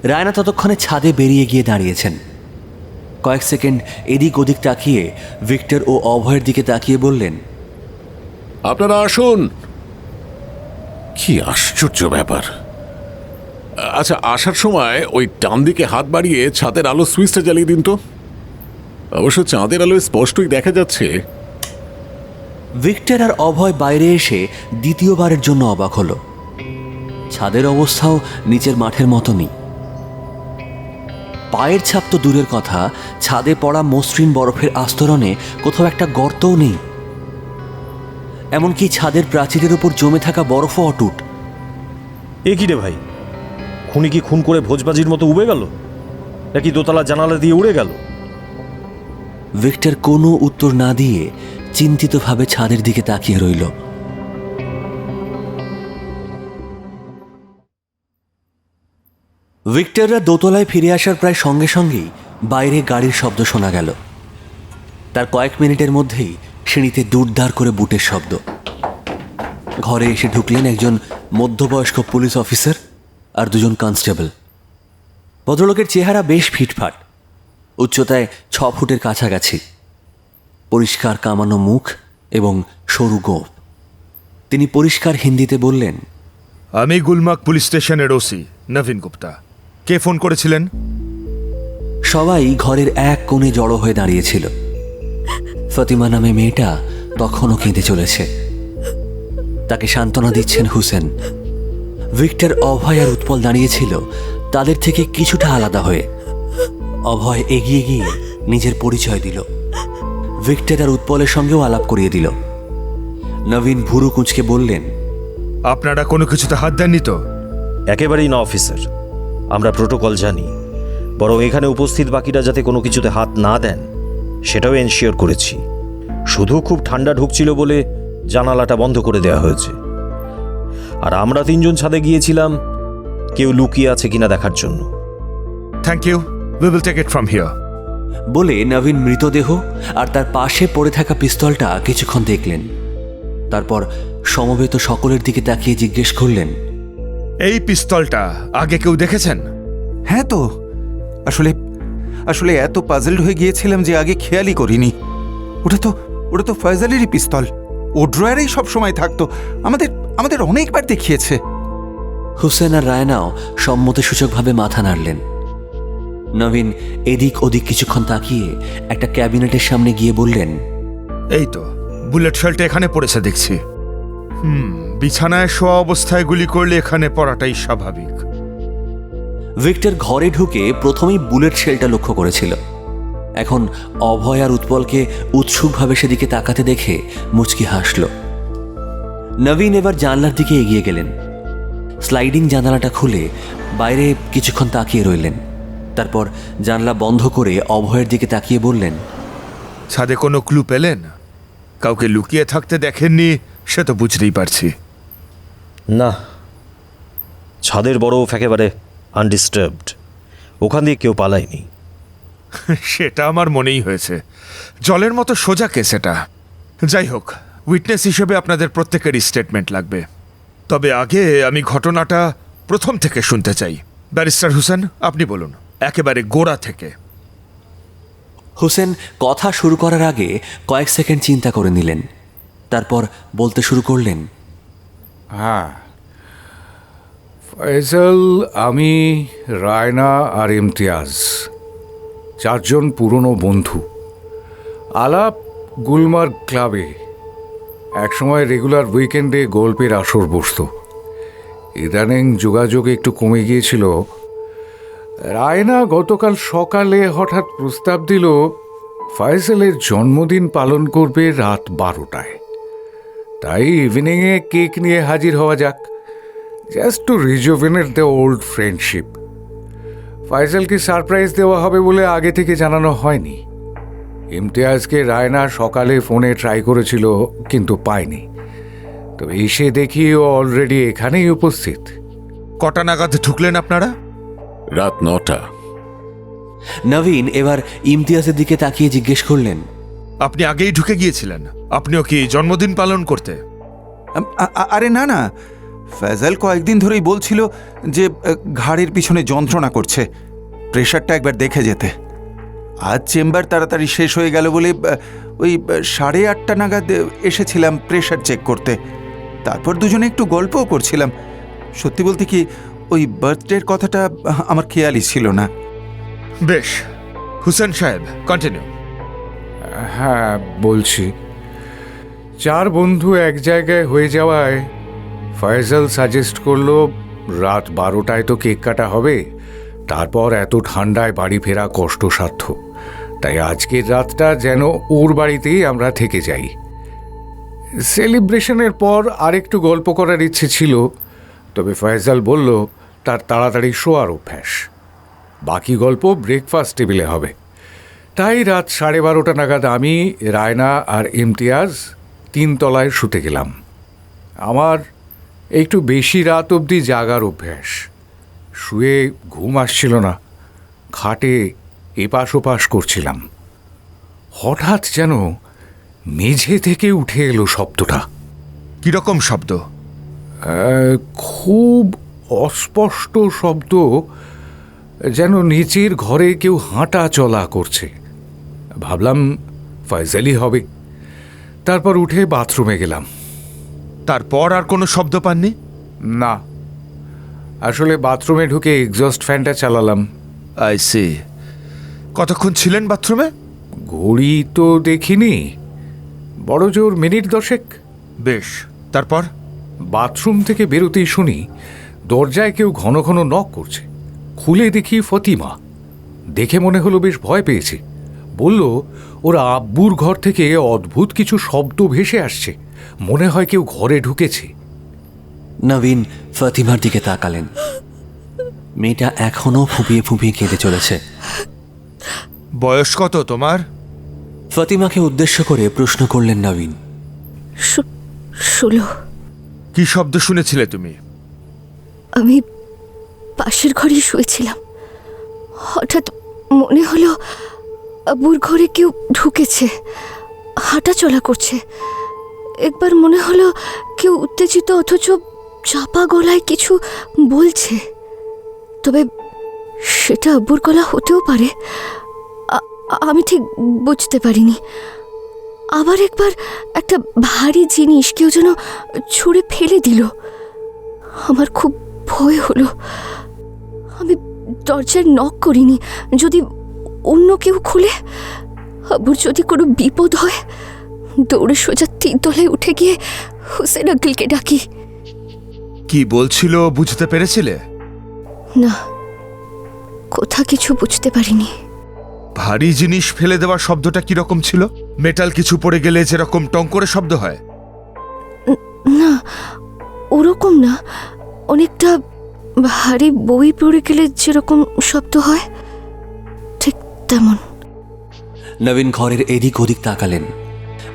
রায়না ততক্ষণে ছাদে বেরিয়ে গিয়ে দাঁড়িয়েছেন। কয়েক সেকেন্ড এদিক ওদিক তাকিয়ে ভিক্টর ও অভয়ের দিকে তাকিয়ে বললেন, আপনারা আসুন। কি আশ্চর্য ব্যাপার। আচ্ছা, আসার সময় ওই ডান দিকে হাত বাড়িয়ে ছাদের আলো সুইচটা জ্বালিয়ে দিন তো। অবশ্য চাঁদের আলোয় স্পষ্টই দেখা যাচ্ছে। ভিক্টর আর অভয় বাইরে এসে দ্বিতীয়বারের জন্য অবাক হলো। ছাদের অবস্থাও নিচের মাঠের মতনই। পায়ের ছাপ তো দূরের কথা, ছাদে পড়া মসৃণ বরফের আস্তরণে কোথাও একটা গর্তও নেই। এমনকি ছাদের প্রাচীরের উপর জমে থাকা বরফও অটুট, এ কি রে ভাই, খুনি কি খুন করে ভোজবাজির মতো উবে গেল, নাকি দোতলা জানালা দিয়ে উড়ে গেল? ভিক্টর কোনো উত্তর না দিয়ে চিন্তিতভাবে ছাদের দিকে তাকিয়ে রইল। ভিক্টররা দোতলায় ফিরে আসার প্রায় সঙ্গে সঙ্গেই বাইরে গাড়ির শব্দ শোনা গেল। তার কয়েক মিনিটের মধ্যেই সিঁড়িতে দুর্দার করে বুটের শব্দ। ঘরে এসে ঢুকলেন একজন মধ্যবয়স্ক পুলিশ অফিসার আর দুজন কনস্টেবল। ভদ্রলোকের চেহারা বেশ ফিটফাট, উচ্চতায় 6 ফুটের কাছাকাছি, পরিষ্কার কামানো মুখ এবং সরু গোঁফ। তিনি পরিষ্কার হিন্দিতে বললেন, আমি গুলমার্গ পুলিশ স্টেশনের ওসি নবীন গুপ্তা। কে ফোন করেছিলেন? সবাই ঘরের এক কোণে জড়ো হয়ে দাঁড়িয়েছিল। ফতিমা নামে মেয়েটা তখনও কেঁদে চলেছে। তাকে সান্ত্বনা দিচ্ছেন হুসেন। ভিক্টর, অভয় আর উৎপল দাঁড়িয়েছিল তাদের থেকে কিছুটা আলাদা হয়ে। অভয় এগিয়ে গিয়ে নিজের পরিচয় দিল। ভিক্টর আর উৎপলের সঙ্গেও আলাপ করিয়ে দিল। নবীন ভুরু কুঁচকে বললেন, আপনারা কোনো কিছুতে হাত দেননি তো? একেবারেই না অফিসার, আমরা প্রোটোকল জানি, বরং এখানে উপস্থিত বাকিরা যাতে কোনো কিছুতে হাত না দেন সেটাও এনশিওর করেছি। শুধু খুব ঠান্ডা ঢুকছিল বলে জানালাটা বন্ধ করে দেওয়া হয়েছে। আর আমরা 3 জন ছাদে গিয়েছিলাম কেউ লুকিয়ে আছে কিনা দেখার জন্য। Thank you, we will take it from here. বলে নবীন মৃতদেহ আর তার পাশে পড়ে থাকা পিস্তলটা কিছুক্ষণ দেখলেন। তারপর সমবেত সকলের দিকে তাকিয়ে জিজ্ঞেস করলেন, এই পিস্তলটা আগে কেউ দেখেছেন? হ্যাঁ তো, আসলে আসলে এত পাজলড হয়ে গিয়েছিলাম যে আগে খেয়ালই করিনি। ওটা তো ফয়জালেরই পিস্তল। ও ড্রয়ারেই সব সময় থাকতো, আমাদের অনেকবার দেখিয়েছে। হুসেন আর রায়নাও সম্মতিসূচকভাবে মাথা নাড়লেন। নবীন এদিক ওদিক কিছুক্ষণ তাকিয়ে একটা ক্যাবিনেটের সামনে গিয়ে বললেন, এই তো বুলেট শেলটা এখানে পড়েছে দেখছি। বিছানায় শোয়া অবস্থায় গুলি করলে এখানে পড়াটাই স্বাভাবিক। ভিক্টর ঘরে ঢুকে প্রথমেই বুলেট শেলটা লক্ষ্য করেছিল। এখন অভয় আর উৎপলকে উৎসুকভাবে সেদিকে তাকাতে দেখে মুচকি হাসল। নবীন এবার জানলার দিকে এগিয়ে গেলেন। স্লাইডিং জানালাটা খুলে বাইরে কিছুক্ষণ তাকিয়ে রইলেন। তারপর জানলা বন্ধ করে অভয়ের দিকে তাকিয়ে বললেন, ছাদে কোনো ক্লু পেলেন? কাউকে লুকিয়ে থাকতে দেখেননি সে তো বুঝতেই পারছি। না, ছাদের বরফ একেবারে আনডিস্টার্বড, ওখান দিয়ে কেউ পালায়নি। সেটা আমার মনেই হয়েছে, জলের মতো সোজা কেস এটা। যাই হোক, উইটনেস হিসেবে আপনাদের প্রত্যেকেরই স্টেটমেন্ট লাগবে। তবে আগে আমি ঘটনাটা প্রথম থেকে শুনতে চাই। ব্যারিস্টার হুসেন, আপনি বলুন একেবারে গোড়া থেকে। হুসেন কথা শুরু করার আগে কয়েক সেকেন্ড চিন্তা করে নিলেন। তারপর বলতে শুরু করলেন, হ্যাঁ, ফয়সাল, আমি, রায়না আর ইমতিয়াজ 4 জন পুরনো বন্ধু। আলাপ গুলমার্গ ক্লাবে। একসময় রেগুলার উইকেন্ডে গল্পের আসর বসত। ইদানিং যোগাযোগ একটু কমে গিয়েছিল। রায়না গতকাল সকালে হঠাৎ প্রস্তাব দিল ফয়সালের জন্মদিন পালন করবে রাত 12টায়। তাই ইভিনিংয়ে কেক নিয়ে হাজির হওয়া যাক, just to rejuvenate the old friendship. ফয়সালকে সারপ্রাইজ দেওয়া হবে বলে আগে থেকে জানানো হয়নি। ইমতিয়াজকে রায়না সকালে ফোনে ট্রাই করেছিল কিন্তু পায়নি। তো এসে দেখি ও অলরেডি এখানেই উপস্থিত। কটা নাগাদ ঢুকলেন আপনারা? রাত 9টা। নবীন এবার ইমতিয়াজের দিকে তাকিয়ে জিজ্ঞেস করলেন, আপনি আগেই ঢুকে গিয়েছিলেন? আপনিও কি জন্মদিন পালন করতে? আরে না না, ফয়জাল কয়েকদিন ধরেই বলছিল যে ঘাড়ের পিছনে যন্ত্রণা করছে, প্রেশারটা একবার দেখে যেতে। আজ চেম্বার তাড়াতাড়ি শেষ হয়ে গেল বলে ওই 8:30 নাগাদ এসেছিলাম প্রেশার চেক করতে। তারপর দুজনে একটু গল্পও করছিলাম। সত্যি বলতে কি, ওই বার্থডের কথাটা আমার খেয়ালই ছিল না। বেশ, হুসেন সাহেব কন্টিনিউ। হ্যাঁ বলছি, 4 বন্ধু এক জায়গায় হয়ে যাওয়ায় ফয়সাল সাজেস্ট করলো রাত 12টায় তো কেক কাটা হবে, তারপর এত ঠান্ডায় বাড়ি ফেরা কষ্টসাধ্য। তাই আজকের রাতটা যেন ওর বাড়িতেই আমরা থেকে যাই। সেলিব্রেশনের পর আরেকটু গল্প করার ইচ্ছে ছিল, তো তবে ফয়সাল বলল তার তাড়াতাড়ি শোয়ার অভ্যাস, বাকি গল্প ব্রেকফাস্ট টেবিলে হবে। তাই রাত 12:30 নাগাদ আমি, রায়না আর ইমতিয়াজ 3 তলায় শুতে গেলাম। আমার একটু বেশি রাত অবধি জাগার অভ্যাস, শুয়ে ঘুম আসছিল না, খাটে এপাশ ওপাশ করছিলাম। হঠাৎ যেন মেঝে থেকে উঠে এলো শব্দটা। কিরকম শব্দ? খুব অস্পষ্ট শব্দ, যেন নিচের ঘরে কেউ হাঁটা চলা করছে। ভাবলাম ফয়সালই হবে। তারপর উঠে বাথরুমে গেলাম। তারপর আর কোনো শব্দ পাননি? না, আসলে বাথরুমে ঢুকে এক্সস্ট ফ্যানটা চালালাম। I C. কতক্ষণ ছিলেন বাথরুমে? ঘড়ি তো দেখিনি, বড় জোর মিনিট 10। বেশ, তারপর? বাথরুম থেকে বেরোতেই শুনি দরজায় কেউ ঘন ঘন নক করছে। খুলে দেখি ফতিমা। দেখে মনে হলো বেশ ভয় পেয়েছে। বলল ওরা আব্বুর ঘর থেকে অদ্ভুত কিছু শব্দ ভেসে আসছে, মনে হয় কেউ ঘরে ঢুকেছে। নবীন ফাতিমার দিকে তাকালেন। মেয়েটা এখনো ফুঁপিয়ে ফুঁপিয়ে কেঁদে চলেছে। বয়স কত তোমার? ফাতিমাকে উদ্দেশ্য করে প্রশ্ন করলেন নবীন। 16। কি শব্দ শুনেছিলে তুমি? আমি পাশের ঘরেই শুয়েছিলাম, হঠাৎ মনে হলো আব্বুর ঘরে কেউ ঢুকেছে, হাঁটা চলা করছে। একবার মনে হলো কেউ উত্তেজিত অথচ চাপা গলায় কিছু বলছে, তবে সেটা আব্বুর গলা হতেও পারে, আমি ঠিক বুঝতে পারিনি। আবার একবার একটা ভারী জিনিস কেউ যেন ছুঁড়ে ফেলে দিল। আমার খুব ভয় হলো। আমি দরজায় নক করিনি, যদি অন্য কেউ খুলে, আব্বুর যদি কোনো বিপদ হয়। দৌড়ে সোজা 3 তলায় উঠে গিয়ে হোসেন আঙ্কেলকে ডাকি। কি বলছিল বুঝতে পেরেছিলে? না, কোথা কিছু বুঝতে পারিনি। ভারী জিনিস ফেলে দেওয়ার শব্দটা কিরকম ছিল? মেটাল কিছু পড়ে গেলে যেরকম টং করে শব্দ হয়? না, ওরকম না, অনেকটা ভারী বই পড়ে গেলে যেরকম শব্দ হয় ঠিক তেমন। নবীন ঘরের এদিক ওদিক তাকালেন।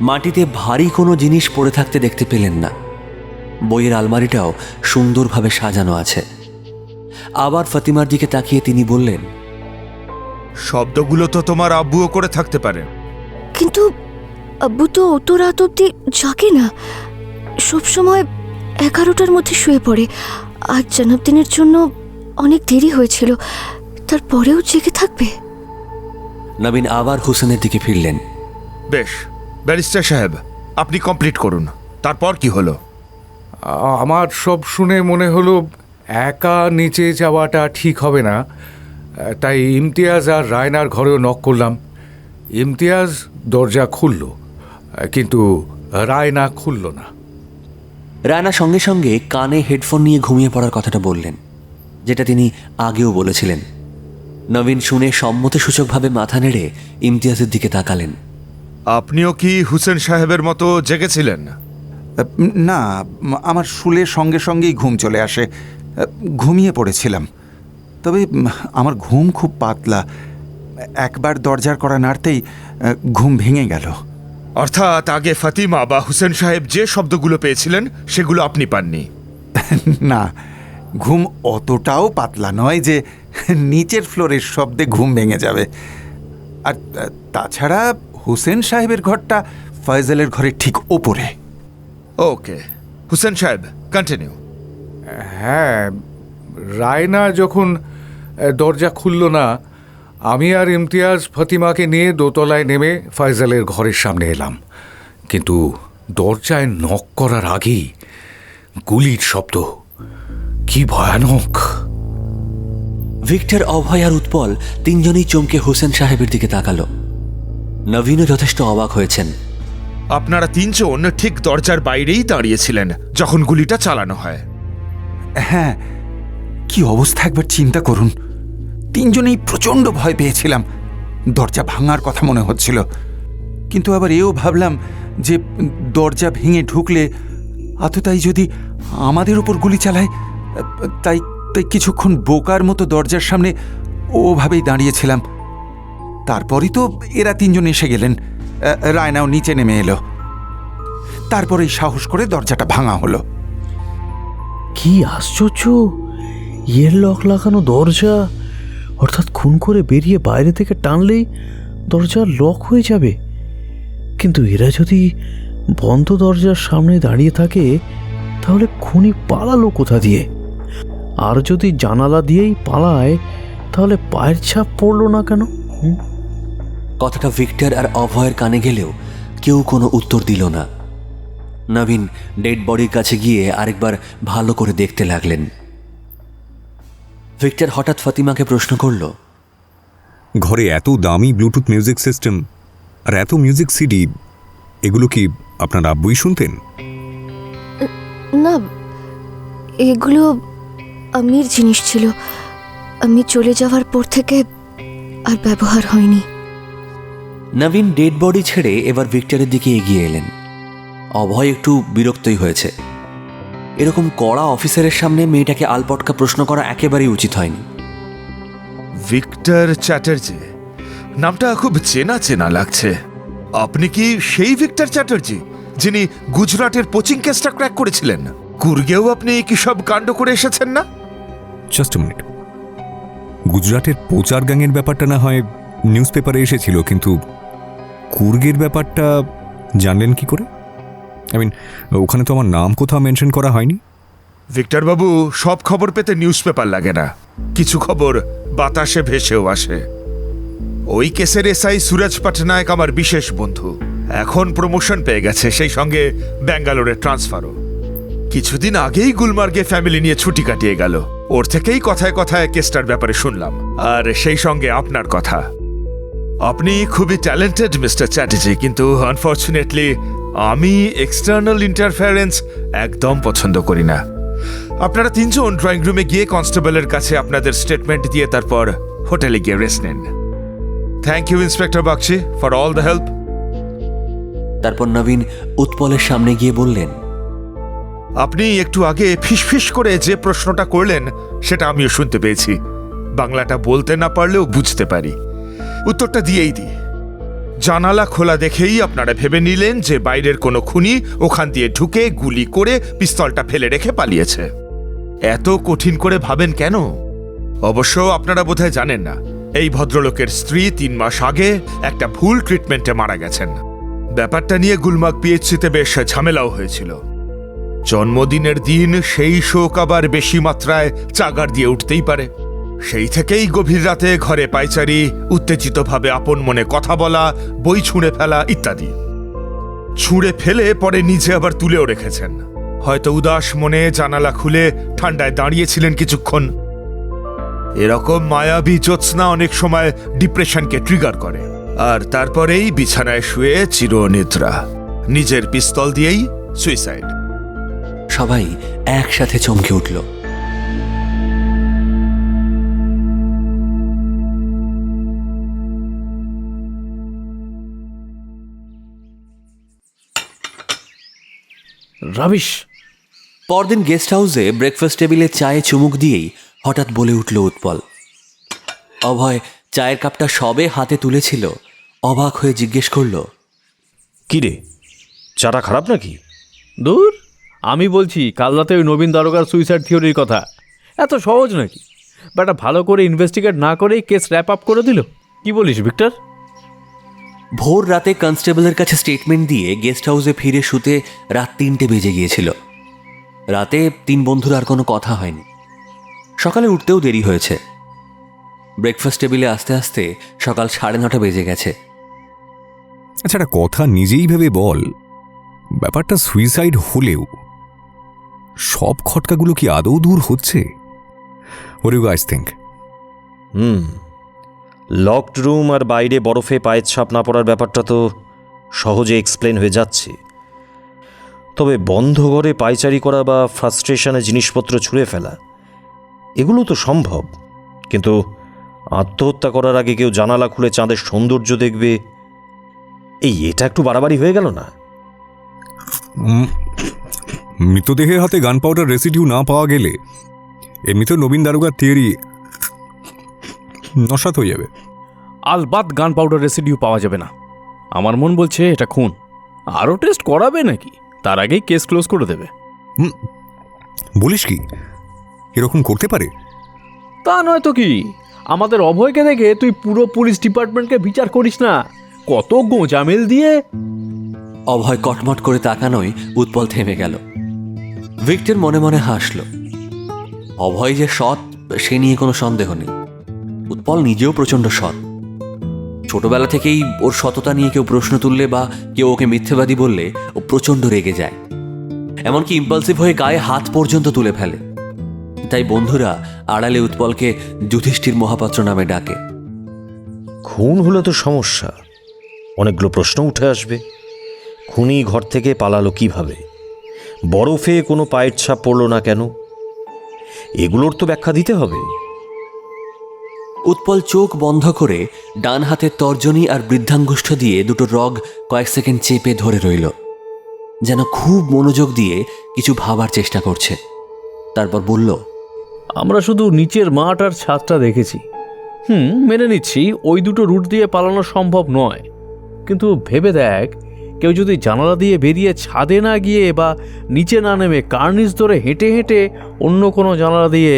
মাটিতে ভারী কোনো জিনিস পড়ে থাকতে দেখতে পেলেন না। বইয়ের আলমারিটাও সুন্দরভাবে সাজানো আছে। আবার ফাতিমার দিকে তাকিয়ে তিনি বললেন, শব্দগুলো তো তোমার আব্বুও করে থাকতে পারে। কিন্তু আব্বু তো অত রাত অব্দি জাগে না, সবসময় 11টার মধ্যে শুয়ে পড়ে। আজ জন্মদিনের জন্য অনেক দেরি হয়েছিল, তারপরেও জেগে থাকবে। নবীন আবার হোসেনের দিকে ফিরলেন। বেশ, ব্যারিস্টার সাহেব, আপনি কমপ্লিট করুন। তারপর কি হলো? আমার সব শুনে মনে হলো একা নিচে যাওয়াটা ঠিক হবে না, তাই ইমতিয়াজ আর রায়নার ঘরেও নক করলাম। ইমতিয়াজ দরজা খুলল, কিন্তু রায়না খুলল না। রায়না সঙ্গে সঙ্গে কানে হেডফোন নিয়ে ঘুমিয়ে পড়ার কথাটা বললেন, যেটা তিনি আগেও বলেছিলেন। নবীন শুনে সম্মতিসূচকভাবে মাথা নেড়ে ইমতিয়াজের দিকে তাকালেন। আপনিও কি হুসেন সাহেবের মতো জেগেছিলেন? না, আমার শুলে সঙ্গে সঙ্গেই ঘুম চলে আসে। ঘুমিয়ে পড়েছিলাম, তবে আমার ঘুম খুব পাতলা। একবার দরজার কড়া নাড়তেই ঘুম ভেঙে গেল। অর্থাৎ আগে ফাতিমা বা হুসেন সাহেব যে শব্দগুলো পেয়েছিলেন সেগুলো আপনি পাননি? না, ঘুম অতটাও পাতলা নয় যে নিচের ফ্লোরের শব্দে ঘুম ভেঙে যাবে। আর তাছাড়া হুসেন সাহেবের ঘরটা ফয়সালের ঘরের ঠিক ওপরে। ওকে, হুসেন সাহেব কন্টিনিউ। হ্যাঁ, রায়না যখন দরজা খুলল না, আমি আর ইমতিয়াজ ফতিমাকে নিয়ে দোতলায় নেমে ফয়সালের ঘরের সামনে এলাম। কিন্তু দরজায় নক করার আগেই গুলির শব্দ। কি ভয়ানক! ভিক্টর, অভয় আর উৎপল তিনজনেই চমকে হোসেন সাহেবের দিকে তাকালো। নবীনও যথেষ্ট অবাক হয়েছেন। আপনারা তিনজন ঠিক দরজার বাইরেই দাঁড়িয়েছিলেন যখন গুলিটা চালানো হয়? হ্যাঁ, কি অবস্থা একবার চিন্তা করুন। তিনজনেই প্রচণ্ড ভয় পেয়েছিলাম। দরজা ভাঙার কথা মনে হচ্ছিল, কিন্তু আবার এও ভাবলাম যে দরজা ভেঙে ঢুকলে আততায়ী যদি আমাদের উপর গুলি চালায়, তাই তাই কিছুক্ষণ বোকার মতো দরজার সামনে ওভাবেই দাঁড়িয়েছিলাম। তারপরই তো এরা তিনজন এসে গেলেন। রায়নাও নিচে নেমে এলো। তারপরেই সাহস করে দরজাটা ভাঙা হলো। কি আশ্চর্য! ইয়ের লক লাগানো দরজা, অর্থাৎ খুন করে বেরিয়ে বাইরে থেকে টানলেই দরজা লক হয়ে যাবে। কিন্তু এরা যদি বন্ধ দরজার সামনে দাঁড়িয়ে থাকে, তাহলে খুনি পালালো কোথা দিয়ে? আর যদি জানালা দিয়েই পালায়, তাহলে পায়ের ছাপ পড়লো না কেন? কথাটা ভিক্টর আর অভয়ের কানে গেলেও কেউ কোনো উত্তর দিল না। নবীন ডেড বডির কাছে গিয়ে আরেকবার ভালো করে দেখতে লাগলেন। ভিক্টর হঠাৎ ফাতিমাকে প্রশ্ন করল, ঘরে এত দামি ব্লুটুথ মিউজিক সিস্টেম আর এত মিউজিক সিডি, এগুলো কি আপনার আব্বুই শুনতেন? না, এগুলো আমির জিনিস ছিল। আমি চলে যাওয়ার পর থেকে আর ব্যবহার হয়নি। নবীন ডেড বডি ছেড়ে এবার ভিক্টরের দিকে এগিয়ে এলেন। অভয় একটু বিরক্তই হয়েছে। এরকম কড়া অফিসারের সামনে মেয়েটাকে আলপটকা প্রশ্ন করা একেবারেই উচিত হয়নি। ভিক্টর চ্যাটার্জি নামটা খুব চেনা চেনা লাগছে। আপনি কি সেই ভিক্টর চ্যাটার্জি যিনি গুজরাটের কোচিং কেসটা ক্র্যাক করেছিলেন? কুর্গেও আপনি কি সব কাণ্ড করে এসেছেন না? জাস্ট এ মিনিট, গুজরাটের প্রচার গ্যাংয়ের ব্যাপারটা না হয় নিউজ পেপারে এসেছিল, কিন্তু কুর্গের ব্যাপারটা জানলেন কি করে? আই মিন, ওখানে তো আমার নাম কোথাও মেনশন করা হয়নি। ভিক্টর বাবু, সব খবর পেতে নিউজ পেপার লাগে না। কিছু খবর বাতাসে ভেসেও আসে। ওই কেসের এসআই সুরজ পটনায়ক আমার বিশেষ বন্ধু। এখন প্রমোশন পেয়ে গেছে, সেই সঙ্গে ব্যাঙ্গালোরে ট্রান্সফারও। কিছুদিন আগেই গুলমার্গে ফ্যামিলি নিয়ে ছুটি কাটিয়ে গেল। ওর থেকেই কথায় কথায় কেসটার ব্যাপারে শুনলাম, আর সেই সঙ্গে আপনার কথা। আপনি খুবই ট্যালেন্টেড মিস্টার চ্যাটার্জি, কিন্তু আনফর্চুনেটলি আমি এক্সটার্নাল ইন্টারফারেন্স একদম পছন্দ করি না। আপনারা তিনজন ড্রয়িং রুমে গিয়ে কনস্টেবলের কাছে আপনাদের স্টেটমেন্ট দিয়ে তারপর হোটেলে গিয়ে রেস্ট নেন। Thank you inspector Bagchi for all the help. তারপর নবীন উৎপলের সামনে গিয়ে বললেন, আপনি একটু আগে ফিসফিস করে যে প্রশ্নটা করলেন সেটা আমিও শুনতে পেয়েছি। বাংলাটা বলতে না পারলেও বুঝতে পারি। উত্তরটা দিয়েই দিই। জানালা খোলা দেখেই আপনারা ভেবে নিলেন যে বাইরের কোনো খুনি ওখান দিয়ে ঢুকে গুলি করে পিস্তলটা ফেলে রেখে পালিয়েছে। এত কঠিন করে ভাবেন কেন? অবশ্য আপনারা বোধহয় জানেন না, এই ভদ্রলোকের স্ত্রী 3 মাস আগে একটা ভুল ট্রিটমেন্টে মারা গেছেন। ব্যাপারটা নিয়ে গুলমার্গ পিএইচসিতে বেশ ঝামেলাও হয়েছিল। জন্মদিনের দিন সেই শোক আবার বেশি মাত্রায় চাগার দিয়ে উঠতেই পারে। সেই থেকেই গভীর রাতে ঘরে পায়চারি, উত্তেজিতভাবে আপন মনে কথা বলা, বই ছুঁড়ে ফেলা ইত্যাদি। ছুঁড়ে ফেলে পরে নিজে আবার তুলেও রেখেছেন। হয়তো উদাস মনে জানালা খুলে ঠান্ডায় দাঁড়িয়েছিলেন কিছুক্ষণ। এরকম মায়াবী জ্যোৎস্না অনেক সময় ডিপ্রেশনকে ট্রিগার করে, আর তারপরেই বিছানায় শুয়ে চিরনিদ্রা। নিজের পিস্তল দিয়েই সুইসাইড। সবাই একসাথে চমকে উঠল। রাবিশ! পরদিন গেস্ট হাউসে ব্রেকফাস্ট টেবিলে চায়ে চুমুক দিয়েই হঠাৎ বলে উঠল উৎপল। অভয় চায়ের কাপটা সবে হাতে তুলেছিল, অবাক হয়ে জিজ্ঞেস করল, কি রে, চাটা খারাপ নাকি? দূর, আমি বলছি কাল রাতে ওই নবীন দারোগার সুইসাইড থিওরির কথা। এত সহজ নাকি? ব্যাটা ভালো করে ইনভেস্টিগেট না করেই কেস র্যাপ আপ করে দিল। কি বলিস ভিক্টর? ভোর রাতে কনস্টেবলের কাছে স্টেটমেন্ট দিয়ে গেস্ট হাউসে ফিরে শুতে রাত 3টে বেজে গিয়েছিল। রাতে 3 বন্ধুর আর কোনো কথা হয়নি। সকালে উঠতেও দেরি হয়েছে। ব্রেকফাস্ট টেবিলে আস্তে আস্তে সকাল 9:30 বেজে গেছে। আচ্ছা, একটা কথা নিজেই ভেবে বল, ব্যাপারটা সুইসাইড হলেও সব খটকাগুলো কি আদৌ দূর হচ্ছে? What do you guys think? Locked room আর বাইরে বরফে পায়ের ছাপ না পড়ার ব্যাপারটা তো সহজে এক্সপ্লেন হয়ে যাচ্ছে। তবে বন্ধ ঘরে পায়চারি করা বা ফ্রাস্ট্রেশনে জিনিসপত্র ছুঁড়ে ফেলা, এগুলো তো সম্ভব। কিন্তু আত্মহত্যা করার আগে কেউ জানালা খুলে চাঁদের সৌন্দর্য দেখবে, এটা একটু বাড়াবাড়ি হয়ে গেল না? মৃতদেহের হাতে গান পাউডার রেসিডিউ না পাওয়া গেলে এমনিতেও নবীন দারোগার থিওরি নস্বাত হয়ে যাবে। আলবাত গান পাউডার রেসিডিউ পাওয়া যাবে না। আমার মন বলছে এটা খুন। আরও টেস্ট করাবে নাকি? তার আগেই কেস ক্লোজ করে দেবে। বলিস কি, এরকম করতে পারে? তা নয় তো কি, আমাদের অভয়কে দেখে তুই পুরো পুলিশ ডিপার্টমেন্টকে বিচার করিস না, কত গোঁজামিল দিয়ে। অভয় কটমট করে তাকানোয় উৎপল থেমে গেল। ভিক্টর মনে মনে হাসল। অভয় যে সৎ সে নিয়ে কোনো সন্দেহ নেই। উৎপল নিজেও প্রচণ্ড সৎ। ছোটবেলা থেকেই ওর সততা নিয়ে কেউ প্রশ্ন তুললে বা কেউ ওকে মিথ্যেবাদী বললে ও প্রচণ্ড রেগে যায়, এমনকি ইম্পালসিভ হয়ে গায়ে হাত পর্যন্ত তুলে ফেলে। তাই বন্ধুরা আড়ালে উৎপলকে যুধিষ্ঠির মহাপাত্র নামে ডাকে। খুন হলে তো সমস্যা, অনেকগুলো প্রশ্ন উঠে আসবে। খুনি ঘর থেকে পালালো কিভাবে? বরফে কোনো পায়ের ছাপ পড়লো না কেন? এগুলোর তো ব্যাখ্যা দিতে হবে। উৎপল চোখ বন্ধ করে ডান হাতের তর্জনী আর বৃদ্ধাঙ্গুষ্ঠ দিয়ে দুটো রগ কয়েক সেকেন্ড চেপে ধরে রইল, যেন খুব মনোযোগ দিয়ে কিছু ভাবার চেষ্টা করছে। তারপর বলল, আমরা শুধু নিচের মাঠ আর ছাদটা দেখেছি। মেনে নিচ্ছি ওই দুটো রুট দিয়ে পালানো সম্ভব নয়, কিন্তু ভেবে দেখ, কেউ যদি জানালা দিয়ে বেরিয়ে ছাদে না গিয়ে বা নিচে না নেমে কার্নিস ধরে হেঁটে হেঁটে অন্য কোনো জানালা দিয়ে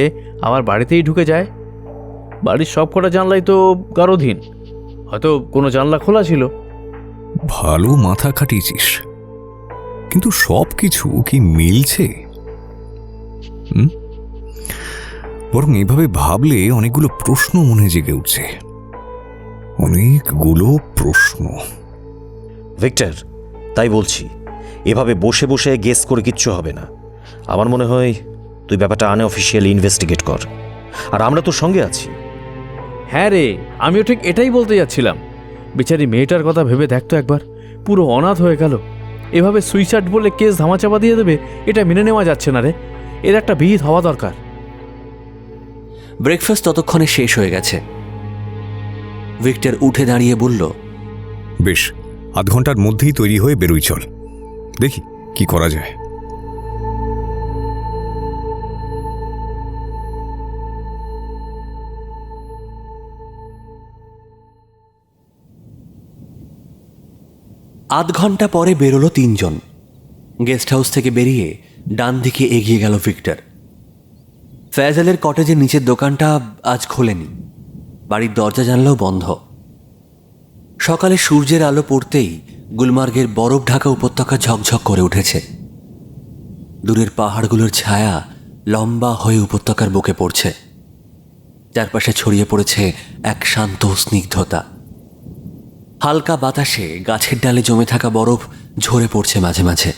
আবার বাড়িতেই ঢুকে যায়। বাড়ির সব কটা জানলাই তো গারোধীন, হয়তো কোনো জানলা খোলা ছিল। ভালো মাথা খাটিয়েছিস, কিন্তু সব কিছু কি মিলছে? বরং এভাবে ভাবলে অনেকগুলো প্রশ্ন মনে জেগে উঠছে, অনেকগুলো প্রশ্ন। ভিক্টর, তাই বলছি, এভাবে বসে বসে গেস করে কিচ্ছু হবে না। আমার মনে হয় তুই ব্যাপারটা আনঅফিসিয়ালি ইনভেস্টিগেট কর, আর আমরা তোর সঙ্গে আছি। হ্যাঁ রে, আমিও ঠিক এটাই বলতে যাচ্ছিলাম। বেচারি মেয়েটার কথা ভেবে দেখতো একবার, পুরো অনাথ হয়ে গেল। এভাবে সুইসাইড বলে কেস ধামাচাপা দিয়ে দেবে, এটা মেনে নেওয়া যাচ্ছে না রে। এর একটা বিহিত হওয়া দরকার। ব্রেকফাস্ট ততক্ষণে শেষ হয়ে গেছে। ভিক্টর উঠে দাঁড়িয়ে বলল, বেশ, আধ ঘন্টার মধ্যেই তৈরি হয়ে বেরোই, চল দেখি কি করা যায়। আধ ঘন্টা পরে বেরোলো তিনজন। গেস্ট হাউস থেকে বেরিয়ে ডান দিকে এগিয়ে গেল ভিক্টর। ফয়জালের কটেজের নিচের দোকানটা আজ খোলেনি, বাড়ির দরজা জানলাও বন্ধ। সকালে সূর্যের আলো পড়তেই গুলমার্গের বরফ ঢাকা উপত্যকা ঝকঝক করে উঠেছে। দূরের পাহাড়গুলোর ছায়া লম্বা হয়ে উপত্যকার বুকে পড়ছে। চারপাশে ছড়িয়ে পড়েছে এক শান্ত স্নিগ্ধতা। হালকা বাতাসে গাছের ডালে জমে থাকা বরফ ঝরে পড়ছে মাঝে মাঝে,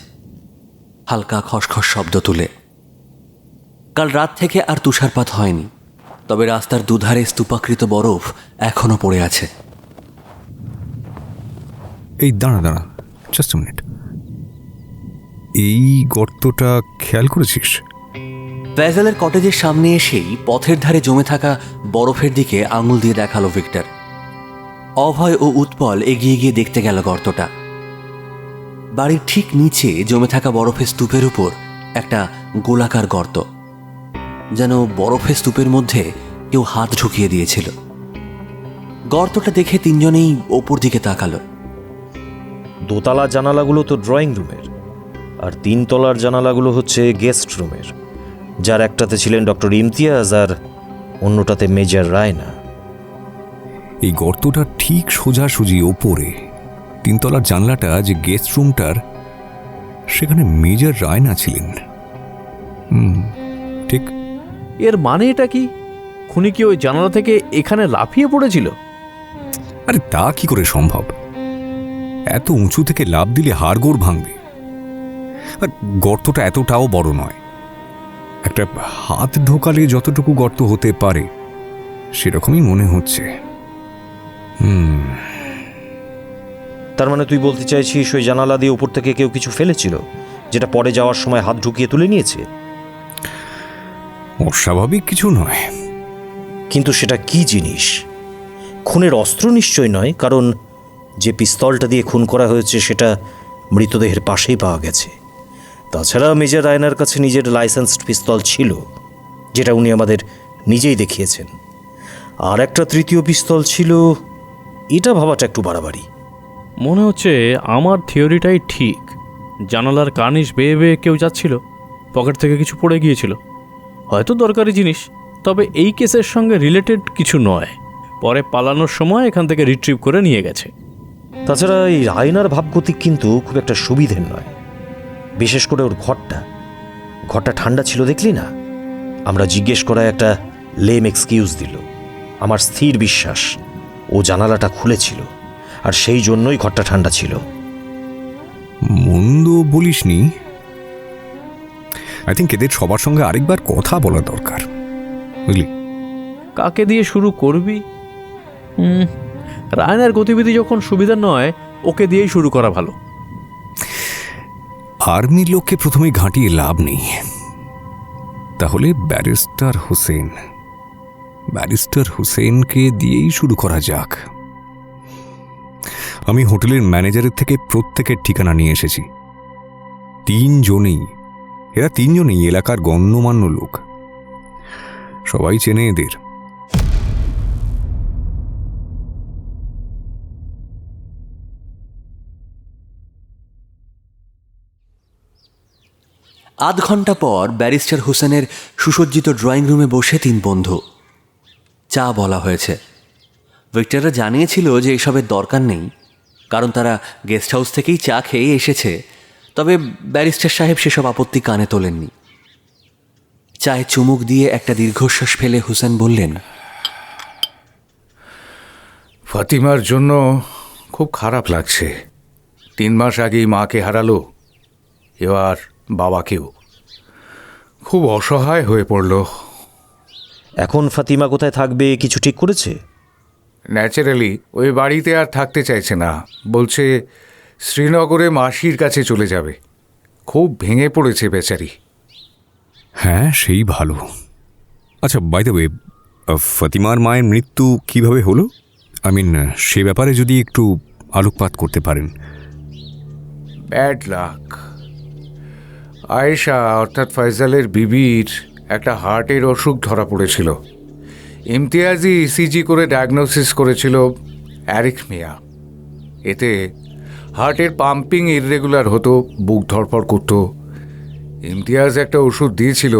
হালকা খসখস শব্দ তুলে। কাল রাত থেকে আর তুষারপাত হয়নি, তবে রাস্তার দুধারে স্তূপাকৃত বরফ এখনো পড়ে আছে। এই দাঁড়া দাঁড়া, জাস্ট মিনিট, এই গর্তটা খেয়াল করেছিস? ফয়জালের কটেজের সামনে এসেই পথের ধারে জমে থাকা বরফের দিকে আঙুল দিয়ে দেখালো ভিক্টর। অভয় ও উৎপল এগিয়ে গিয়ে দেখতে গেল গর্তটা। বাড়ির ঠিক নিচে জমে থাকা বরফের স্তূপের উপর একটা গোলাকার গর্ত, যেন বরফের স্তূপের মধ্যে কেউ হাত ঢুকিয়ে দিয়েছিল। গর্তটা দেখে তিনজনেই ওপর দিকে তাকালো। দোতলা জানালাগুলো তো ড্রয়িং রুমের, আর তিনতলার জানালাগুলো হচ্ছে গেস্ট রুমের, যার একটাতে ছিলেন ডক্টর ইমতিয়াজ আর অন্যটাতে মেজর রায়না। এই গর্তটা ঠিক সোজাসুজি ওপরে। তিনতলার জানলাটা যে গেস্ট রুমটার, সেখানে মেজর রায়না ছিলেন। ঠিক। এর মানে এটা কি? খুনি কি ওই জানালা থেকে এখানে লাফিয়ে পড়েছিল? আরে তা কি করে সম্ভব? এত উঁচু থেকে লাফ দিলে হাড়গোড় ভাঙবে। আর গর্তটা এতটাও বড় নয়, একটা হাত ঢোকালে যতটুকু গর্ত হতে পারে সেরকমই মনে হচ্ছে। তার মানে তুই বলতে চাইছিস ওই জানালা দিয়ে উপর থেকে কেউ কিছু ফেলেছিল, যেটা পরে যাওয়ার সময় হাত ঢুকিয়ে তুলে নিয়েছে? অস্বাভাবিক কিছু নয়, কিন্তু সেটা কি জিনিস? খুনের অস্ত্র নিশ্চয় নয়, কারণ যে পিস্তলটা দিয়ে খুন করা হয়েছে সেটা মৃতদেহের পাশেই পাওয়া গেছে। তাছাড়া মেজর রায়নার কাছে নিজের লাইসেন্সড পিস্তল ছিল, যেটা উনি আমাদের নিজেই দেখিয়েছেন। আর একটা তৃতীয় পিস্তল ছিল, এটা ভাবাটা একটু বাড়াবাড়ি। মনে হচ্ছে আমার থিওরিটাই ঠিক। জানালার কার্নিশ বেয়ে বেয়ে কেউ যাচ্ছিল, পকেট থেকে কিছু পড়ে গিয়েছিল, হয়তো দরকারি জিনিস, তবে এই কেসের সঙ্গে রিলেটেড কিছু নয়। পরে পালানোর সময় এখান থেকে রিট্রিভ করে নিয়ে গেছে। তাছাড়া এই রায়নার ভাবগতিক কিন্তু খুব একটা সুবিধের নয়, বিশেষ করে ওর ঘরটা ঠান্ডা ছিল দেখলি না? আমরা জিজ্ঞেস করায় একটা লেম এক্সকিউজ দিল। আমার স্থির বিশ্বাস ও জানালাটা খুলেছিল, আর সেই জন্যই ঘরটা ঠান্ডা ছিল। মন্দ বলিসনি। আই থিঙ্ক এদের সবার সঙ্গে আরেকবার কথা বলা দরকার, বুঝলি? কাকে দিয়ে শুরু করবি? রায়নার গতিবিধি যখন সুবিধা নয়, ওকে দিয়েই শুরু করা ভালো। আর্মির লোককে প্রথমে ঘাঁটিয়ে লাভ নেই। তাহলে ব্যারিস্টার হোসেনকে দিয়েই শুরু করা যাক। আমি হোটেলের ম্যানেজারের থেকে প্রত্যেকের ঠিকানা নিয়ে এসেছি। এরা তিনজনেই এলাকার গণ্যমান্য লোক, সবাই চেনে এদের। আধ ঘন্টা পর ব্যারিস্টার হোসেনের সুসজ্জিত ড্রয়িং রুমে বসে তিন বন্ধু। চা বলা হয়েছে। ভিক্টররা জানিয়েছিল যে এসবের দরকার নেই, কারণ তারা গেস্ট হাউস থেকেই চা খেয়ে এসেছে। তবে ব্যারিস্টার সাহেব সেসব আপত্তি কানে তোলেননি। চায়ে চুমুক দিয়ে একটা দীর্ঘশ্বাস ফেলে হোসেন বললেন, ফাতিমার জন্য খুব খারাপ লাগছে। 3 মাস আগেই মাকে হারালো, এবার বাবাকেও। খুব অসহায় হয়ে পড়ল। এখন ফাতিমা কোথায় থাকবে কিছু ঠিক করেছে? ন্যাচারালি ওই বাড়িতে আর থাকতে চাইছে না, বলছে শ্রীনগরে মাসির কাছে চলে যাবে। খুব ভেঙে পড়েছে বেচারি। হ্যাঁ, সেই ভালো। আচ্ছা, বাই দ্য ওয়ে, ফাতিমার মায়ের মৃত্যু কিভাবে হলো? সে ব্যাপারে যদি একটু আলোকপাত করতে পারেন। Bad luck. আয়েশা অর্থাৎ ফয়সালের বিবির একটা হার্টের অসুখ ধরা পড়েছিল। ইমতিয়াজি ইসিজি করে ডায়াগনোসিস করেছিল অ্যারিথমিয়া। এতে হার্টের পাম্পিং ইররেগুলার হতো, বুক ধড়ফড় করত। ইমতিয়াজ একটা ওষুধ দিয়েছিল,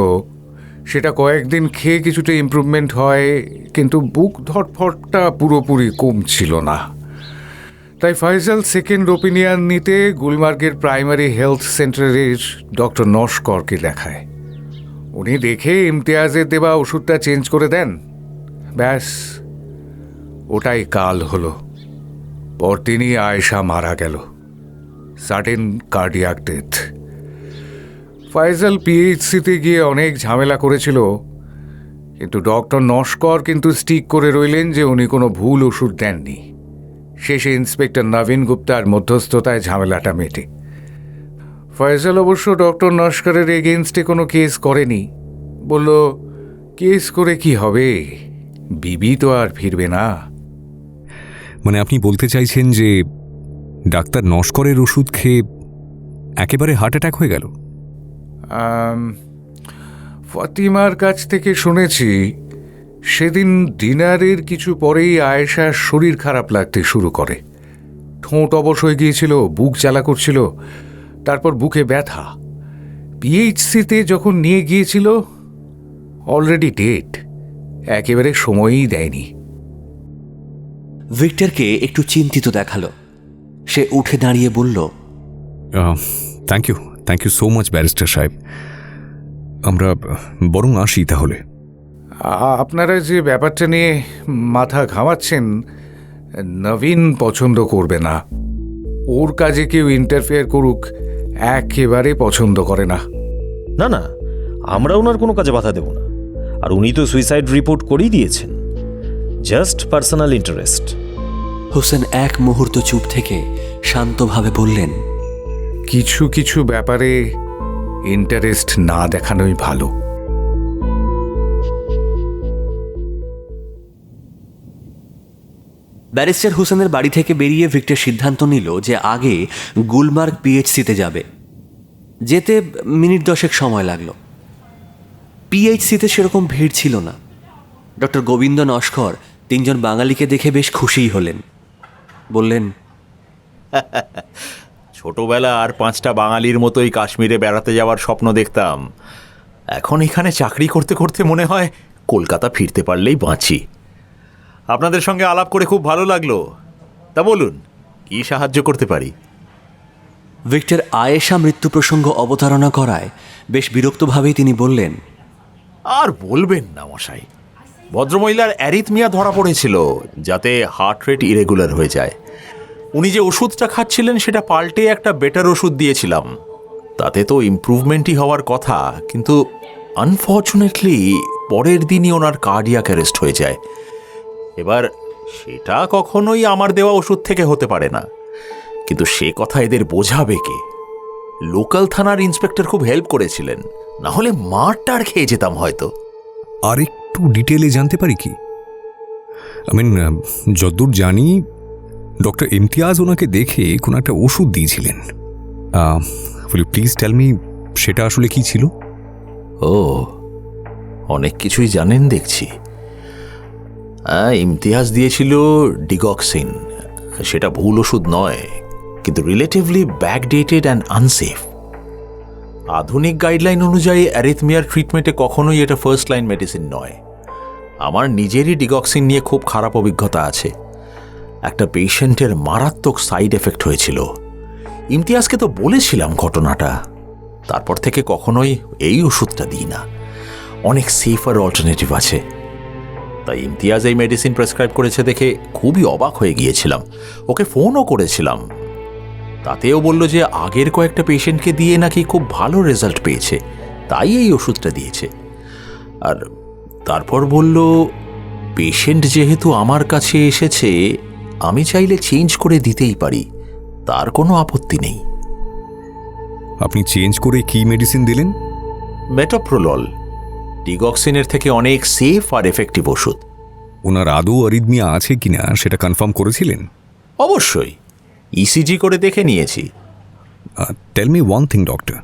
সেটা কয়েকদিন খেয়ে কিছুটা ইমপ্রুভমেন্ট হয়, কিন্তু বুক ধড়ফড়টা পুরোপুরি কমছিল না। তাই ফয়সাল সেকেন্ড ওপিনিয়ন নিতে গুলমার্গের প্রাইমারি হেলথ সেন্টারের ডক্টর নস্করকে দেখায়। উনি দেখে ইমতিয়াজের দেওয়া ওষুধটা চেঞ্জ করে দেন। ব্যাস, ওটাই কাল হলো। পরদিনই আয়েশা মারা গেল, সাডেন কার্ডিয়াক ডেথ। ফয়সাল পিএইচসিতে গিয়ে অনেক ঝামেলা করেছিল, কিন্তু ডক্টর নস্কর কিন্তু স্টিক করে রইলেন যে উনি কোনো ভুল ওষুধ দেননি। শেষে ইন্সপেক্টর নবীন গুপ্তার মধ্যস্থতায় ঝামেলাটা মেটে। ফয়সাল অবশ্য ডক্টর নস্করের এগেনস্টে কোনো কেস করেনি। বলল, কেস করে কি হবে, বিবি তো আর ফিরবে না। আপনি বলতে চাইছেন যে ডাক্তার নস্করের ওষুধ খেয়ে একেবারে হার্ট অ্যাটাক হয়ে গেল? ফাতিমার কাছ থেকে শুনেছি, সেদিন ডিনারের কিছু পরেই আয়েশার শরীর খারাপ লাগতে শুরু করে। ঠোঁট অবশ হয়ে গিয়েছিল, বুক জ্বালা করছিল, তারপর বুকে ব্যথা। পিএইচসিতে যখন নিয়ে গিয়েছিল, অলরেডি ডেড, একেবারে সময়ই দেয়নি। ভিক্টরকে একটু চিন্তিত দেখালো। সে উঠে দাঁড়িয়ে বলল, thank you so much barrister সাহেব। আমরা বরং আসি তাহলে। আপনারা যে ব্যাপারটা নিয়ে মাথা ঘামাচ্ছেন, নবীন পছন্দ করবে না। ওর কাজে কেউ ইন্টারফেয়ার করুক একেবারে পছন্দ করে না। না না, আমরা ওনার কোনো কাজে বাধা দেব না। আর উনি তো সুইসাইড রিপোর্ট করেই দিয়েছেন, জাস্ট পার্সোনাল ইন্টারেস্ট। হোসেন এক মুহূর্ত চুপ থেকে শান্তভাবে বললেন, কিছু কিছু ব্যাপারে ইন্টারেস্ট না দেখানোই ভালো। ব্যারিস্টার হোসেনের বাড়ি থেকে বেরিয়ে ভিক্টর সিদ্ধান্ত নিল যে আগে গুলমার্গ পিএইচসিতে যাবে। যেতে মিনিট 10 সময় লাগলো। পিএইচসিতে সেরকম ভিড় ছিল না। ডক্টর গোবিন্দ নস্কর 3 জন বাঙালিকে দেখে বেশ খুশিই হলেন। বললেন, ছোটবেলা আর 5টা বাঙালির মতোই কাশ্মীরে বেড়াতে যাওয়ার স্বপ্ন দেখতাম। এখন এখানে চাকরি করতে করতে মনে হয় কলকাতা ফিরতে পারলেই বাঁচি। আপনাদের সঙ্গে আলাপ করে খুব ভালো লাগলো। তা বলুন, কি সাহায্য করতে পারি? ভিক্টর আয়েশা মৃত্যু প্রসঙ্গ অবতারণা করায় বেশ বিরক্তভাবেই তিনি বললেন, আর বলবেন না মশাই, ভদ্রমহিলার অ্যারিথমিয়া ধরা পড়েছিল, যাতে হার্ট রেট ইরেগুলার হয়ে যায়। উনি যে ওষুধটা খাচ্ছিলেন সেটা পাল্টে একটা বেটার ওষুধ দিয়েছিলাম। তাতে তো ইমপ্রুভমেন্টই হওয়ার কথা, কিন্তু আনফর্চুনেটলি পরের দিনই ওনার কার্ডিয়াক অ্যারেস্ট হয়ে যায়। এবার সেটা কখনোই আমার দেওয়া ওষুধ থেকে হতে পারে না, কিন্তু সে কথা এদের বোঝাবে কে? লোকাল থানার ইন্সপেক্টর খুব হেল্প করেছিলেন, না হলে মারটার খেয়ে যেতাম হয়তো। আর একটু ডিটেলে জানতে পারি কি? যতদূর জানি ডক্টর ইমতিয়াজ ওনাকে দেখে কোনো একটা ওষুধ দিয়েছিলেন। প্লিজ টেল মি, সেটা আসলে কি ছিল? ও, অনেক কিছুই জানেন দেখছি। ইমতিয়াজ দিয়েছিল ডিগক্সিন। সেটা ভুল ওষুধ নয়, কিন্তু রিলেটিভলি ব্যাকডেটেড অ্যান্ড আনসেফ। আধুনিক গাইডলাইন অনুযায়ী অ্যারিথমিয়ার ট্রিটমেন্টে কখনোই এটা ফার্স্ট লাইন মেডিসিন নয়। আমার নিজেরই ডিগক্সিন নিয়ে খুব খারাপ অভিজ্ঞতা আছে। একটা পেশেন্টের মারাত্মক সাইড এফেক্ট হয়েছিল। ইমতিয়াজকে তো বলেছিলাম ঘটনাটা, তারপর থেকে কখনোই এই ওষুধটা দিই না। অনেক সেফার অল্টারনেটিভ আছে। তাই ইমতিয়াজ এই মেডিসিন প্রেসক্রাইব করেছে দেখে খুবই অবাক হয়ে গিয়েছিলাম। ওকে ফোনও করেছিলাম, তাতেও বলল যে আগের কয়েকটা পেশেন্টকে দিয়ে নাকি খুব ভালো রেজাল্ট পেয়েছে, তাই এই ওষুধটা দিয়েছে। আর তারপর বলল, পেশেন্ট যেহেতু আমার কাছে এসেছে, আমি চাইলে চেঞ্জ করে দিতেই পারি, তার কোনো আপত্তি নেই। আপনি চেঞ্জ করে কি মেডিসিন দিলেন? মেটোপ্রোলল, ডিগক্সিনের থেকে অনেক সেফ আর এফেক্টিভ ওষুধ। ওনার আদৌ অ্যারিথমিয়া আছে কিনা সেটা কনফার্ম করেছিলেন? অবশ্যই, ইসিজি করে দেখে নিয়েছি। Tell me one thing doctor,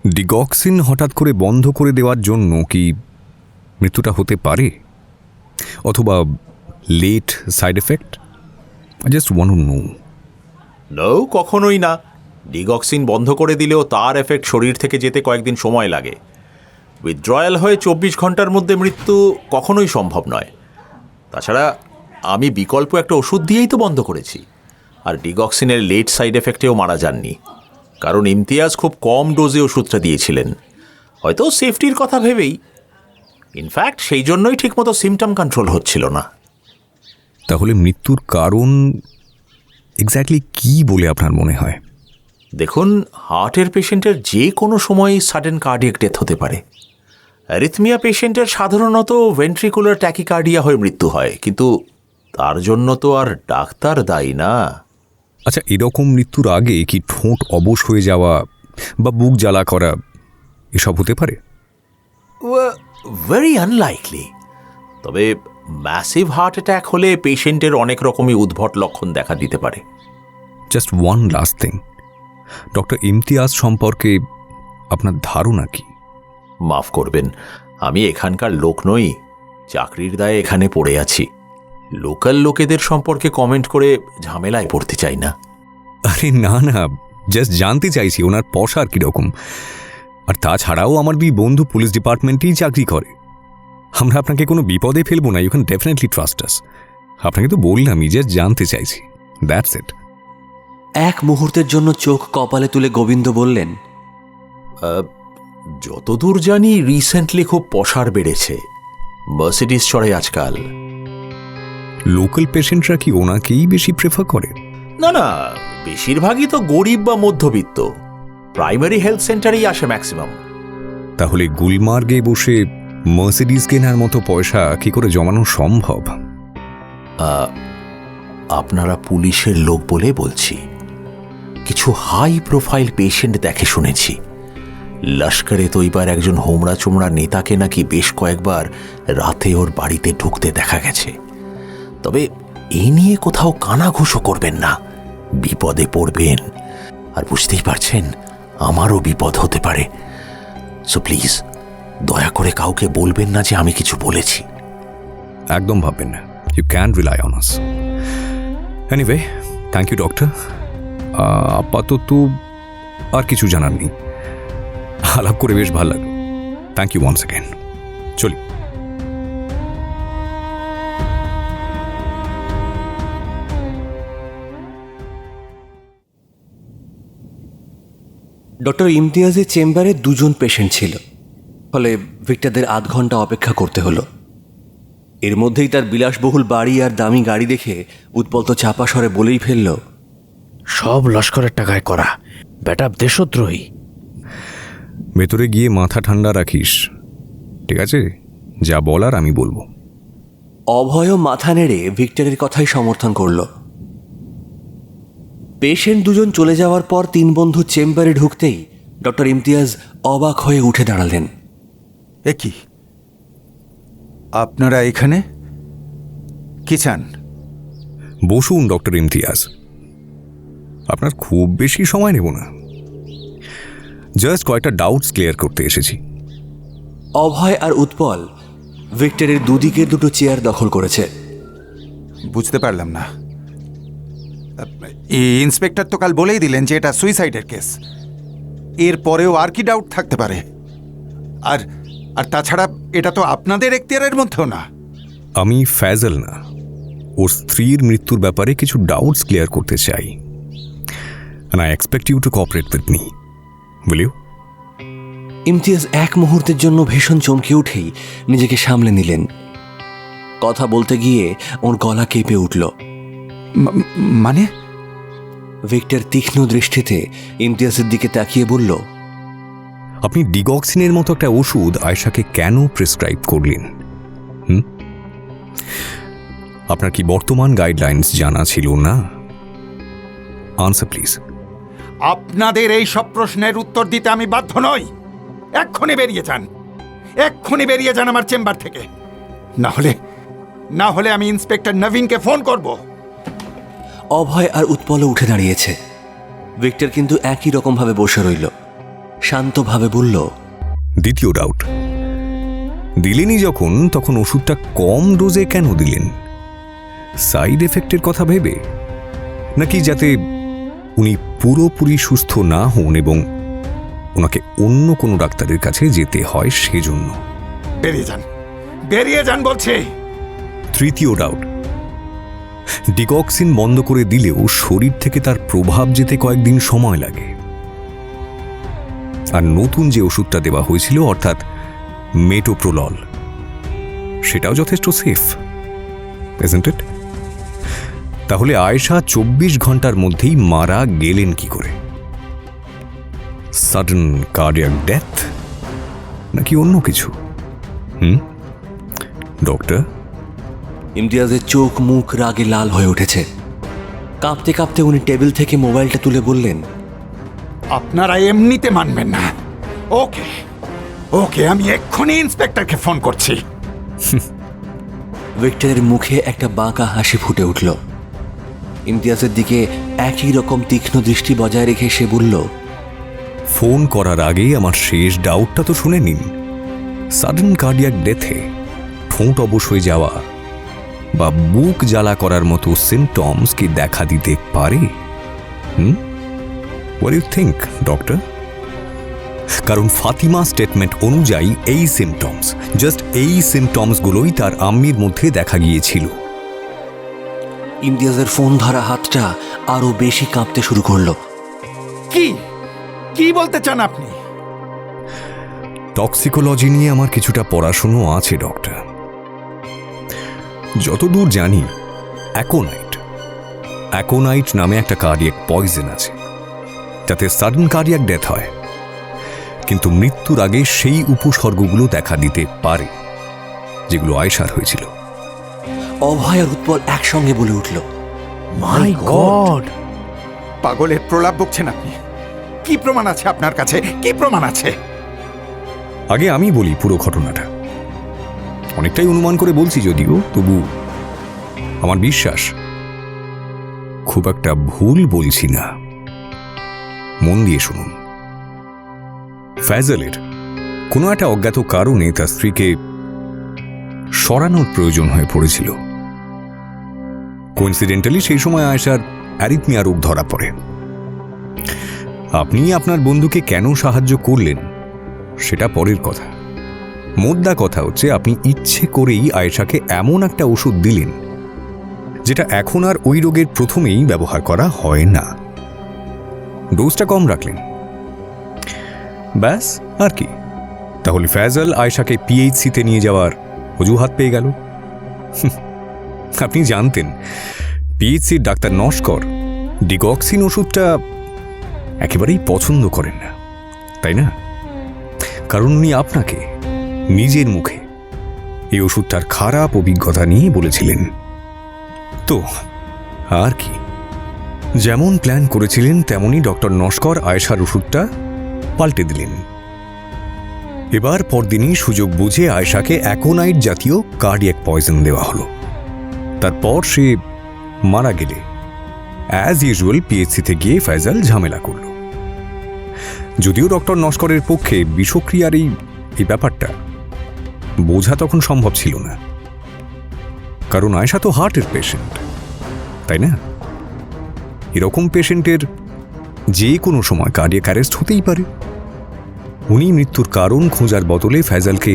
digoxin হঠাৎ করে বন্ধ করে দেওয়ার জন্য কি মৃত্যুটা হতে পারে, অথবা late side effect? I just want to know. No, কখনোই না। ডিগক্সিন বন্ধ করে দিলেও তার এফেক্ট শরীর থেকে যেতে কয়েকদিন সময় লাগে। উইথড্রয়াল হয়ে 24 ঘন্টার মধ্যে মৃত্যু কখনোই সম্ভব নয়। তাছাড়া আমি বিকল্প একটা ওষুধ দিয়েই তো বন্ধ করেছি। আর ডিগক্সিনের লেট সাইড এফেক্টেও মারা যাননি, কারণ ইমতিয়াজ খুব কম ডোজে ওষুধটা দিয়েছিলেন, হয়তো সেফটির কথা ভেবেই। ইনফ্যাক্ট সেই জন্যই ঠিকমতো সিমটম কন্ট্রোল হচ্ছিল না। তাহলে মৃত্যুর কারণ এক্স্যাক্টলি কি বলে আপনার মনে হয়? দেখুন, হার্টের পেশেন্টের যে কোনো সময়ই সাডেন কার্ডিয়াক ডেথ হতে পারে। অ্যারিথমিয়া পেশেন্টের সাধারণত ভেন্ট্রিকুলার ট্যাকিকার্ডিয়া হয়ে মৃত্যু হয়, কিন্তু তার জন্য তো আর ডাক্তার দায়ী না। আচ্ছা, এরকম মৃত্যুর আগে কি ঠোঁট অবশ হয়ে যাওয়া বা বুক জ্বালা করা এসব হতে পারে? Very unlikely. তবে ম্যাসিভ হার্ট অ্যাটাক হলে পেশেন্টের অনেক রকমই উদ্ভট লক্ষণ দেখা দিতে পারে। Just one last thing, doctor Imtiaz সম্পর্কে আপনার ধারণা কি? মাফ করবেন, আমি এখানকার লোক নই, চাকরির দায়ে এখানে পড়ে আছি। লোকাল লোকেদের সম্পর্কে কমেন্ট করে ঝামেলায় পড়তে চাই না। আরে না না, জাস্ট জানতে চাইছি ওনার পসার কীরকম। আর তাছাড়াও আমার বন্ধু পুলিশ ডিপার্টমেন্টেই চাকরি করে। আমরা আপনাকে কোনো বিপদে ফেলবো না, ইউ ক্যান ডেফিনেটলি ট্রাস্ট আস। আপনাকে তো বললামই, জাস্ট জানতে চাইছি, দ্যাটস ইট। এক মুহূর্তের জন্য চোখ কপালে তুলে গোবিন্দ বললেন, যতদূর জানি রিসেন্টলি খুব পসার বেড়েছে, মার্সিডিজ চড়ে আজকাল। লোকাল পেশেন্টরা কি ওনাকেই বেশি প্রেফার করে? না না, বেশিরভাগই তো গরিব বা মধ্যবিত্ত। প্রাইমারি হেলথ সেন্টারেই আসে ম্যাক্সিমাম। তাহলে গুলমার্গে বসে মার্সিডিজ কেনার মতো পয়সা কি করে জমানো সম্ভব? আপনারা পুলিশের লোক বলে বলছি, কিছু হাই প্রোফাইল পেশেন্ট দেখে শুনেছি। লস্করে তৈবার একজন হোমড়া চোমড়া নেতাকে নাকি বেশ কয়েকবার রাতে ওর বাড়িতে ঢুকতে দেখা গেছে। তবে এই নিয়ে কোথাও কানাঘুষো করবেন না, বিপদে পড়বেন। আর বুঝতেই পারছেন, আমারও বিপদ হতে পারে। সো প্লিজ দয়া করে কাউকে বলবেন না যে আমি কিছু বলেছি। একদম ভাববেন না, you can rely on us. Anyway, thank you doctor. আপাতত আর কিছু জানার নেই। আলাপ করে বেশ ভালো লাগলো। Thank you once again. চলি। ডক্টর ইমতিয়াজের চেম্বারে 2 জন পেশেন্ট ছিল, ফলে ভিক্টরদের আধ ঘন্টা অপেক্ষা করতে হলো। এর মধ্যেই তার বিলাসবহুল বাড়ি আর দামি গাড়ি দেখে উৎপল তো চাপা স্বরে বলেই ফেলল, সব লস্করের টাকায় করা, বেটা দেশদ্রোহী। ভেতরে গিয়ে মাথা ঠান্ডা রাখিস, ঠিক আছে? যা বলার আমি বলবো। অভয় মাথা নেড়ে ভিক্টরের কথাই সমর্থন করল। পেশেন্ট 2 জন চলে যাওয়ার পর 3 বন্ধু চেম্বারে ঢুকতেই ডক্টর ইমতিয়াজ অবাক হয়ে উঠে দাঁড়ালেন। এ কি, আপনারা এখানে কি চান? বসুন ডক্টর ইমতিয়াজ, আপনার খুব বেশি সময় নেব না। জাস্ট কয়েকটা ডাউটস ক্লিয়ার করতে এসেছি। অভয় আর উৎপল ভিক্টরের দুদিকে 2টো চেয়ার দখল করেছে। বুঝতে পারলাম না। ইন্সপেক্টর তো কাল বলেই দিলেন যে এটা সুইসাইডের কেস। এর পরেও আর কি ডাউট থাকতে পারে? আর আর তাছাড়া এটা তো আপনাদের এখতিয়ারের মধ্যেও না। আমি ফ্যাজল না, ওর স্ত্রীর মৃত্যুর ব্যাপারে কিছু ডাউটস ক্লিয়ার করতে চাই। and I expect you to cooperate with me. Will you? Imtiaz এক মুহূর্তের জন্য ভীষণ চমকে উঠেই নিজেকে সামলে নিলেন। কথা বলতে গিয়ে ওর গলা কেঁপে উঠল। মানে? ভিক্টর তীক্ষ্ণ দৃষ্টিতে ইমতিয়াজের দিকে তাকিয়ে বলল, আপনি ডিগক্সিনের মতো একটা ওষুধ আয়েশাকে কেন প্রেসক্রাইব করলেন? আপনার কি বর্তমান গাইডলাইন্স জানা ছিল না? Answer please. আপনাদের এই সব প্রশ্নের উত্তর দিতে আমি বাধ্য নই। এক্ষুনি বেরিয়ে যান, এক্ষুনি বেরিয়ে যান আমার চেম্বার থেকে। না হলে আমি ইন্সপেক্টর নবীনকে ফোন করব। অভয় আর উৎপলও উঠে দাঁড়িয়েছে। ভিক্টর কিন্তু একই রকমভাবে বসে রইল। শান্তভাবে বলল, দ্বিতীয় ডাউট, দিলেনই যখন, তখন ওষুধটা কম ডোজে কেন দিলেন? সাইড এফেক্টের কথা ভেবে, নাকি যাতে উনি পুরোপুরি সুস্থ না হন এবং ওনাকে অন্য কোনো ডাক্তারের কাছে যেতে হয় সেজন্য? বেরিয়ে যান বলছে। তৃতীয় ডাউট, ডিগক্সিন বন্ধ করে দিলেও শরীর থেকে তার প্রভাব যেতে কয়েকদিন সময় লাগে। আর নতুন যে ওষুধটা দেওয়া হয়েছিল, অর্থাৎ মেটোপ্রোলল, সেটাও যথেষ্ট সেফ, isn't it? তাহলে আয়েশা 24 ঘন্টার মধ্যেই মারা গেলেন কি করে? সাডেন কার্ডিয়াক ডেথ নাকি অন্য কিছু? ডক্টর? ইমতিয়াজের চোখ মুখ রাগে লাল হয়ে উঠেছে। কাঁপতে কাঁপতে উনি টেবিল থেকে মোবাইলটা তুলে বললেন, আপনারা এমনিতে মানবেন না। ওকে, আমি এক্ষুনি ইন্সপেক্টরকে ফোন করছি। ভিক্টরের মুখে একটা বাঁকা হাসি ফুটে উঠল। ইমতিয়াজের দিকে একই রকম তীক্ষ্ণ দৃষ্টি বজায় রেখে সে বলল, ফোন করার আগেই আমার শেষ ডাউটটা তো শুনে নিন। সাডেন কার্ডিয়াক ডেথে ঠোঁট অবশ হয়ে যাওয়া বা বুক জ্বালা করার মতো সিমটমস কি দেখা দিতে পারে? What do you think, doctor? কারণ ফাতিমা স্টেটমেন্ট অনুযায়ী এই সিমটমস, জাস্ট এই সিমটমসগুলোই তার আম্মির মধ্যে দেখা গিয়েছিল। ইমতিয়াজের ফোন ধরা হাতটা আরো বেশি কাঁপতে শুরু করলো। কি বলতে চান আপনি? টক্সিকোলজি নিয়ে আমার কিছুটা পড়াশুনো আছে ডক্টর। যতদূর জানি, অ্যাকোনাইট নামে একটা কার্ডিয়াক পয়জন আছে, যাতে সাডেন কার্ডিয়াক ডেথ হয়, কিন্তু মৃত্যুর আগে সেই উপসর্গগুলো দেখা দিতে পারে যেগুলো আয়েশার হয়েছিল। অভয় আর উৎপল একসঙ্গে বলে উঠল, মাই গড! পাগলের প্রলাপ বকছেন আপনি। কি প্রমাণ আছে আপনার কাছে? কি প্রমাণ আছে? আগে আমি বলি পুরো ঘটনাটা। অনেকটাই অনুমান করে বলছি যদিও, তবু আমার বিশ্বাস খুব একটা ভুল বলছি না। মন দিয়ে শুনুন। ফ্যাজলের কোনো একটা অজ্ঞাত কারণে তার স্ত্রীকে সরানোর প্রয়োজন হয়ে পড়েছিল। কোইন্সিডেন্টালি সেই সময় আয়েশার অ্যারিথমিয়া রোগ ধরা পড়ে। আপনি আপনার বন্ধুকে কেন সাহায্য করলেন সেটা পরের কথা। মোদ্দা কথা হচ্ছে আপনি ইচ্ছে করেই আয়েশাকে এমন একটা ওষুধ দিলেন যেটা এখন আর ওই রোগের প্রথমেই ব্যবহার করা হয় না। ডোজটা কম রাখলেন, ব্যাস আর কি। তাহলে ফয়জল আয়েশাকে পিএইচসিতে নিয়ে যাওয়ার অজুহাত পেয়ে গেল। আপনি জানতেন পিএইচসির ডাক্তার নস্কর ডিগক্সিন ওষুধটা একেবারেই পছন্দ করেন না, তাই না? কারণ উনি আপনাকে নিজের মুখে এই ওষুধটার খারাপ অভিজ্ঞতা নিয়ে বলেছিলেন। তো আর কি, যেমন প্ল্যান করেছিলেন তেমনই ডক্টর নস্কর আয়েশার ওষুধটা পাল্টে দিলেন। এবার পরদিনই সুযোগ বুঝে আয়েশাকে অ্যাকোনাইট জাতীয় কার্ডিয়াক পয়জন দেওয়া হলো। তারপর সে মারা গেলে অ্যাজ ইউজুয়াল পিএইচসিতে গিয়ে ফয়জল ঝামেলা করল। যদিও ডক্টর নস্করের পক্ষে বিষক্রিয়ার এই ব্যাপারটা বোঝা তখন সম্ভব ছিল না, কারণ আয়েশা তো হার্টের পেশেন্ট, তাই না? এরকম পেশেন্টের যে কোনো সময় কার্ডিয়াক অ্যারেস্ট হতেই পারে। উনি মৃত্যুর কারণ খোঁজার বদলে ফয়জলকে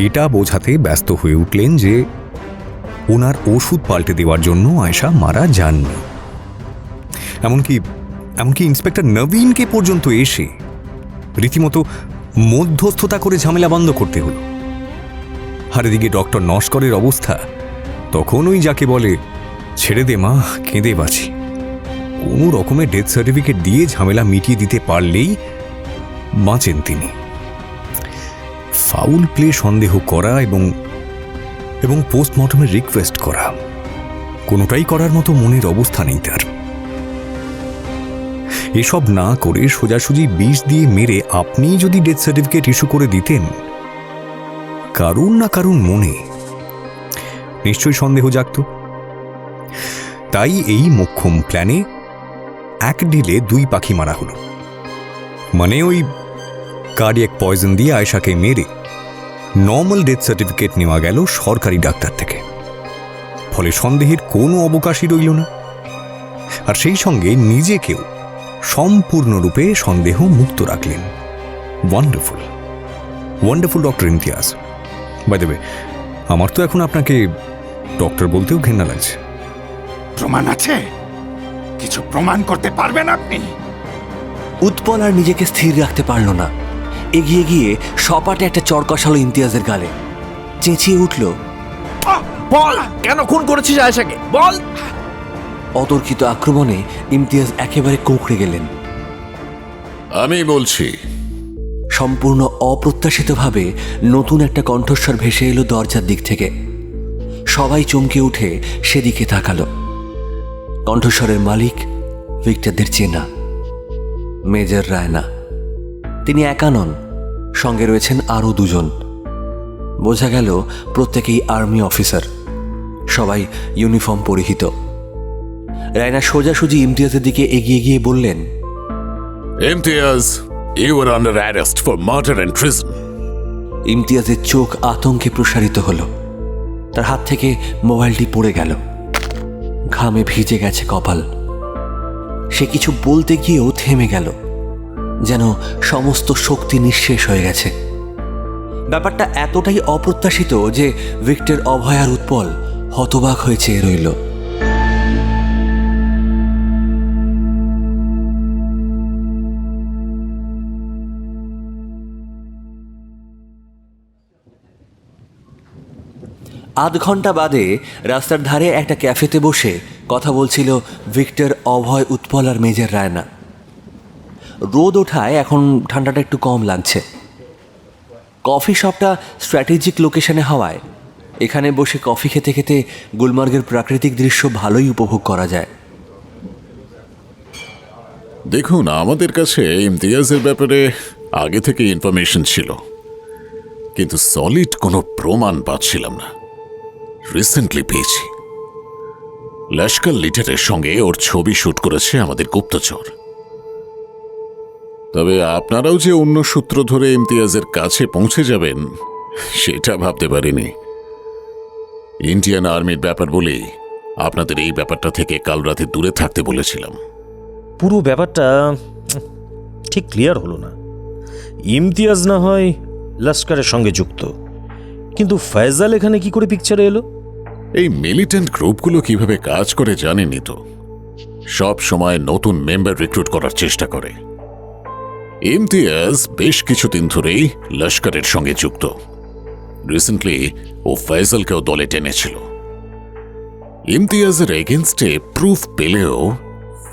এটা বোঝাতে ব্যস্ত হয়ে উঠলেন যে ওনার ওষুধ পাল্টে দেওয়ার জন্য আয়েশা মারা যাননি। এমনকি ইন্সপেক্টর নবীনকে পর্যন্ত এসে রীতিমতো মধ্যস্থতা করে ঝামেলা বন্ধ করতে হলো। আর এদিকে ডক্টর নস্করের অবস্থা তখন ওই যাকে বলে ছেড়ে দে মা, কেঁদে বাঁচি। কোনো রকমের ডেথ সার্টিফিকেট দিয়ে ঝামেলা মিটিয়ে দিতে পারলেই বাঁচেন তিনি। ফাউল প্লে সন্দেহ করা এবং পোস্টমর্টমের রিকোয়েস্ট করা, কোনোটাই করার মতো মনের অবস্থা নেই তার। এসব না করে সোজাসুজি বিষ দিয়ে মেরে আপনি যদি ডেথ সার্টিফিকেট ইস্যু করে দিতেন, কারুন না কারুন মনে নিশ্চয়ই সন্দেহ জাগত। তাই এই মোক্ষম প্ল্যানে এক ঢিলে দুই পাখি মারা হলো। মানে ওই কার্ডিয়াক পয়জন দিয়ে আয়েশাকে মেরে নর্মাল ডেথ সার্টিফিকেট নেওয়া গেল সরকারি ডাক্তার থেকে। ফলে সন্দেহের কোনো অবকাশই রইল না, আর সেই সঙ্গে নিজেকেও সম্পূর্ণরূপে সন্দেহ মুক্ত রাখলেন। Wonderful, wonderful doctor Imtiaz. By the way, আমার তো এখন আপনাকে ডক্টর বলতেও ঘেন্না লাগছে। প্রমাণ আছে? কিছু প্রমাণ করতে পারবেন আপনি? উৎপল আর নিজেকে স্থির রাখতে পারল না, এগিয়ে গিয়ে সপাটে একটা চড় কষালো ইমতিয়াজের গালে। চেঁচিয়ে উঠল, বল কেন খুন করেছিস আয়েশাকে, বল। অতর্কিত আক্রমণে ইমতিয়াজ একেবারে কোঁকড়ে গেলেন। আমি বলছি। সম্পূর্ণ অপ্রত্যাশিতভাবে নতুন একটা কণ্ঠস্বর ভেসে এলো দরজার দিক থেকে। সবাই চমকে উঠে সেদিকে তাকালো। কণ্ঠস্বরের মালিক ভিক্টরদের চেনা মেজর রায়না। তিনি একা নন, সঙ্গে রয়েছেন আরও দুজন। বোঝা গেল প্রত্যেকেই আর্মি অফিসার, সবাই ইউনিফর্ম পরিহিত। রায়না সোজাসুজি ইমতিয়াজের দিকে এগিয়ে গিয়ে বললেন, Imtiaz, you were under arrest for murder and treason. ইমতিয়াজের চোখ আতঙ্কে প্রসারিত হলো। তার হাত থেকে মোবাইলটি পড়ে গেল, ঘামে ভিজে গেছে কপাল। সে কিছু বলতে গিয়েও থেমে গেল, যেন সমস্ত শক্তি নিঃশেষ হয়ে গেছে। ব্যাপারটা এতটাই অপ্রত্যাশিত যে ভিক্টর, অভয় আর উৎপল হতবাক হয়ে চেয়ে রইল। আধ ঘন্টা বাদে রাস্তার ধারে একটা ক্যাফেতে বসে কথা বলছিল ভিক্টর, অভয়, উৎপল আর মেজর রায়না। রোদ ওঠায় এখন ঠান্ডাটা একটু কম লাগছে। কফি শপটা স্ট্র্যাটেজিক লোকেশনে হওয়ায় এখানে বসে কফি খেতে খেতে গুলমার্গের প্রাকৃতিক দৃশ্য ভালোই উপভোগ করা যায়। দেখুন, আমাদের কাছে ইমতিয়াজের ব্যাপারে আগে থেকে ইনফরমেশন ছিল, কিন্তু সলিড কোনো প্রমাণ পাচ্ছিলাম না। রিসেন্টলি পেয়েছি। লস্কর লিটারের সঙ্গে ওর ছবি শুট করেছে আমাদের গুপ্তচর। তবে আপনারাও যে অন্য সূত্র ধরে ইমতিয়াজের কাছে পৌঁছে যাবেন সেটা ভাবতে পারিনি। ইন্ডিয়ান আর্মির ব্যাপার বলে আপনাদের এই ব্যাপারটা থেকে কাল রাতে দূরে থাকতে বলেছিলাম। পুরো ব্যাপারটা ঠিক ক্লিয়ার হলো না। ইমতিয়াজ না হয় লস্করের সঙ্গে যুক্ত, কিন্তু ফয়জাল এখানে কি করে পিকচারে এলো? এই মিলিটেন্ট গ্রুপগুলো কিভাবে কাজ করে জানেনি তো, সব সময় নতুন মেম্বার রিক্রুট করার চেষ্টা করে। ইমতিয়াজ বেশ কিছুদিন ধরেই লস্করের সঙ্গে যুক্ত। রিসেন্টলি ও ফয়জালকেও দলে টেনেছিল। ইমতিয়াজের এগেনস্টে প্রুফ পেলেও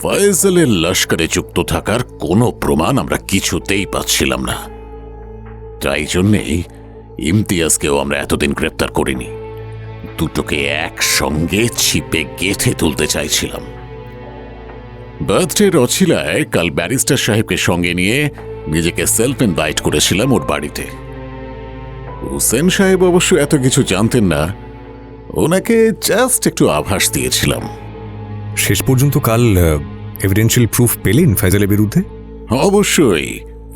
ফয়জালের লস্করে যুক্ত থাকার কোনো প্রমাণ আমরা কিছুতেই পাচ্ছিলাম না। তাই জন্যেই ইমতিয়াজকেও আমরা এতদিন গ্রেপ্তার করিনি, দুটোকে একসঙ্গে ছিপে গেঁথে তুলতে চাইছিলাম। বার্থডের অছিলায় কাল ব্যারিস্টার সাহেবকে সঙ্গে নিয়ে নিজেকে সেলফ ইনভাইট করেছিলাম ওর বাড়িতে। হুসেন সাহেব অবশ্য এত কিছু জানতেন না, ওনাকে জাস্ট একটু আভাস দিয়েছিলাম। শেষ পর্যন্ত কাল এভিডেন্সিয়াল প্রুফ পেলেন ফয়জালের বিরুদ্ধে? অবশ্যই,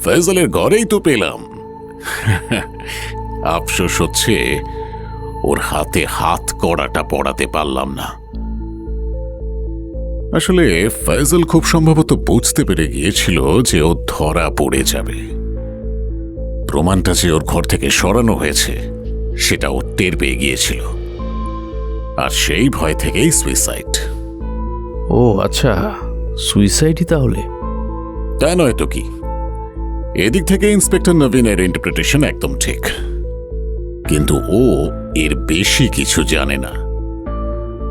ফয়জালের ঘরেই তো পেলাম। আফসোস হচ্ছে ওর হাতে হাত কড়াটা পড়াতে পারলাম না। আসলে ফয়জাল খুব সম্ভবত বুঝতে পেরে গিয়েছিল যে ও ধরা পড়ে যাবে। প্রমাণটা যে ওর ঘর থেকে সরানো হয়েছে সেটা ও টের পেয়ে গিয়েছিল, আর সেই ভয় থেকেই সুইসাইড। ও আচ্ছা, সুইসাইডই তাহলে? তা নয় তো কি। এদিক থেকে ইন্সপেক্টর নবীনের ইন্টারপ্রিটেশন একদম ঠিক, কিন্তু ও এর বেশি কিছু জানে না।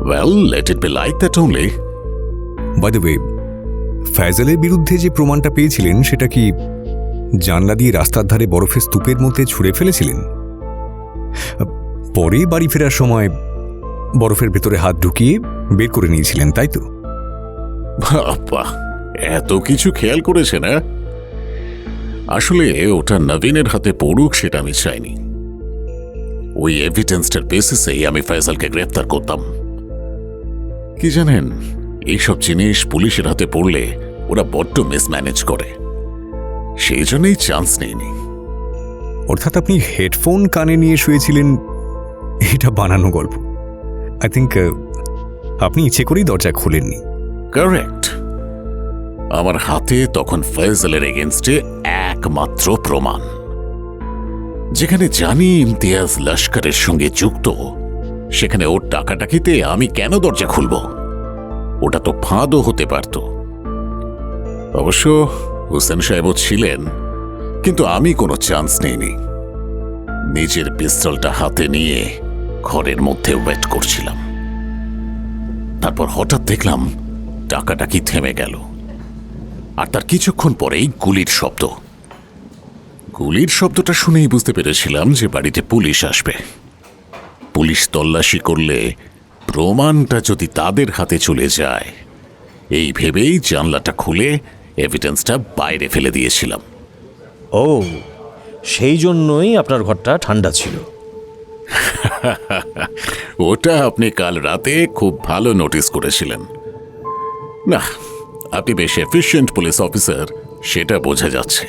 Well, let it be like that only. By the way, ফয়জালের বিরুদ্ধে যে প্রমাণটা পেয়েছিলেন সেটা কি জানলা দিয়ে রাস্তার ধারে বরফের স্তূপের মধ্যে ছুঁড়ে ফেলেছিলেন? পরে বাড়ি ফেরার সময় বরফের ভেতরে হাত ঢুকিয়ে বের করে নিয়েছিলেন, তাই তো? বাবা, এত কিছু খেয়াল করেছে না? আসলে ওটা নবীনের হাতে পড়ুক সেটা আমি চাইনি। ওই এভিডেন্সটার বেসিসেই আমি ফয়জালকে গ্রেফতার করতাম। কি জানেন, এইসব জিনিস পুলিশের হাতে পড়লে ওরা বড্ড মিসম্যানেজ করে, সেই জন্যই চান্স নেয়নি। অর্থাৎ আপনি হেডফোন কানে নিয়ে শুয়েছিলেন, এটা বানানো গল্প। আই থিঙ্ক আপনি ইচ্ছে করেই দরজা খোলেননি। কারেক্ট। আমার হাতে তখন ফয়জালের এগেনস্টে একমাত্র প্রমাণ। যেখানে জানি ইমতিয়াজ লস্করের সঙ্গে যুক্ত, সেখানে ওর টাকাটাকিতে আমি কেন দরজা খুলব? ওটা তো ফাঁদও হতে পারত। অবশ্য হুসেন সাহেবও ছিলেন, কিন্তু আমি কোনো চান্স নেইনি। নিজের পিস্তলটা হাতে নিয়ে ঘরের মধ্যে ওয়েট করছিলাম। তারপর হঠাৎ দেখলাম টাকাটাকি থেমে গেল, আর তার কিছুক্ষণ পরেই গুলির শব্দ। গুলির শব্দটা শুনেই বুঝতে পেরেছিলাম যে বাড়িতে পুলিশ আসবে। পুলিশ তল্লাশি করলে প্রমাণটা যদি তাদের হাতে চলে যায়, এই ভেবেই জানলাটা খুলে এভিডেন্সটা বাইরে ফেলে দিয়েছিলাম। ও, সেই জন্যই আপনার ঘরটা ঠান্ডা ছিল। ওটা আপনি কাল রাতে খুব ভালো নোটিস করেছিলেন। না, আপনি বেশ এফিশিয়েন্ট পুলিশ অফিসার সেটা বোঝা যাচ্ছে।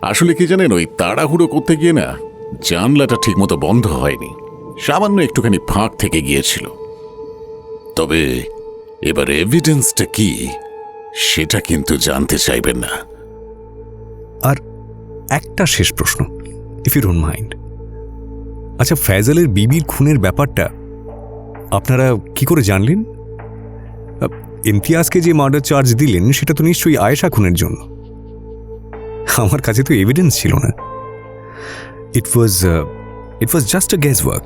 আসলে কি জানেন, ওই তাড়াহুড়ো করতে গিয়ে না জানলাটা ঠিকমতো বন্ধ হয়নি, সামান্য একটুখানি ফাঁক থেকে গিয়েছিল। তবে এবার এভিডেন্সটা কি সেটা কিন্তু জানতে চাইবেন না। আর একটা শেষ প্রশ্ন, ইফ ইউ ডোন্ট মাইন্ড। আচ্ছা, ফয়জালের বিবির খুনের ব্যাপারটা আপনারা কি করে জানলেন? ইমতিয়াজকে যে মার্ডার চার্জ দিলেন সেটা তো নিশ্চয়ই আয়েশা খুনের জন্য। আমার কাছে তো এভিডেন্স ছিল না। It was just a guess work.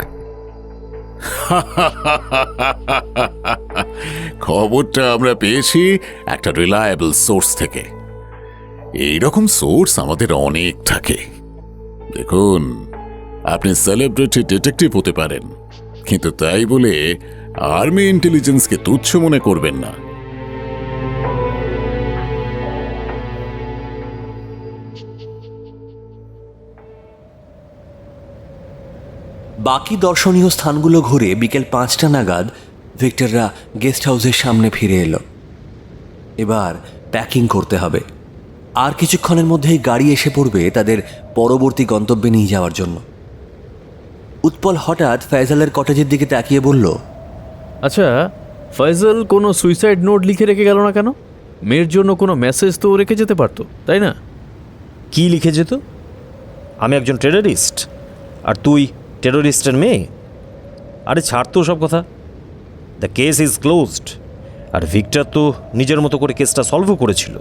খবরটা আমরা পেয়েছি একটা রিলায়েবল সোর্স থেকে। এইরকম সোর্স আমাদের অনেক থাকে। দেখুন, আপনি সেলিব্রিটি ডিটেকটিভ হতে পারেন, কিন্তু তাই বলে আর্মি ইন্টেলিজেন্সকে তুচ্ছ মনে করবেন না। বাকি দর্শনীয় স্থানগুলো ঘুরে বিকেল 5টা নাগাদ ভিক্টররা গেস্ট হাউসের সামনে ফিরে এলো। এবার প্যাকিং করতে হবে, আর কিছুক্ষণের মধ্যেই গাড়ি এসে পড়বে তাদের পরবর্তী গন্তব্যে নিয়ে যাওয়ার জন্য। উৎপল হঠাৎ ফয়জালের কটেজের দিকে তাকিয়ে বলল, আচ্ছা, ফয়জল কোনো সুইসাইড নোট লিখে রেখে গেল না কেন? মেয়ের জন্য কোনো মেসেজ তো রেখে যেতে পারতো, তাই না? কি লিখে যেত? আমি একজন টেররিস্ট আর তুই টেররিস্টের মেয়ে? আরে ছাড় তো সব কথা। The case is closed. আর ভিক্টর তো নিজের মতো করে কেসটা সলভও করেছিল।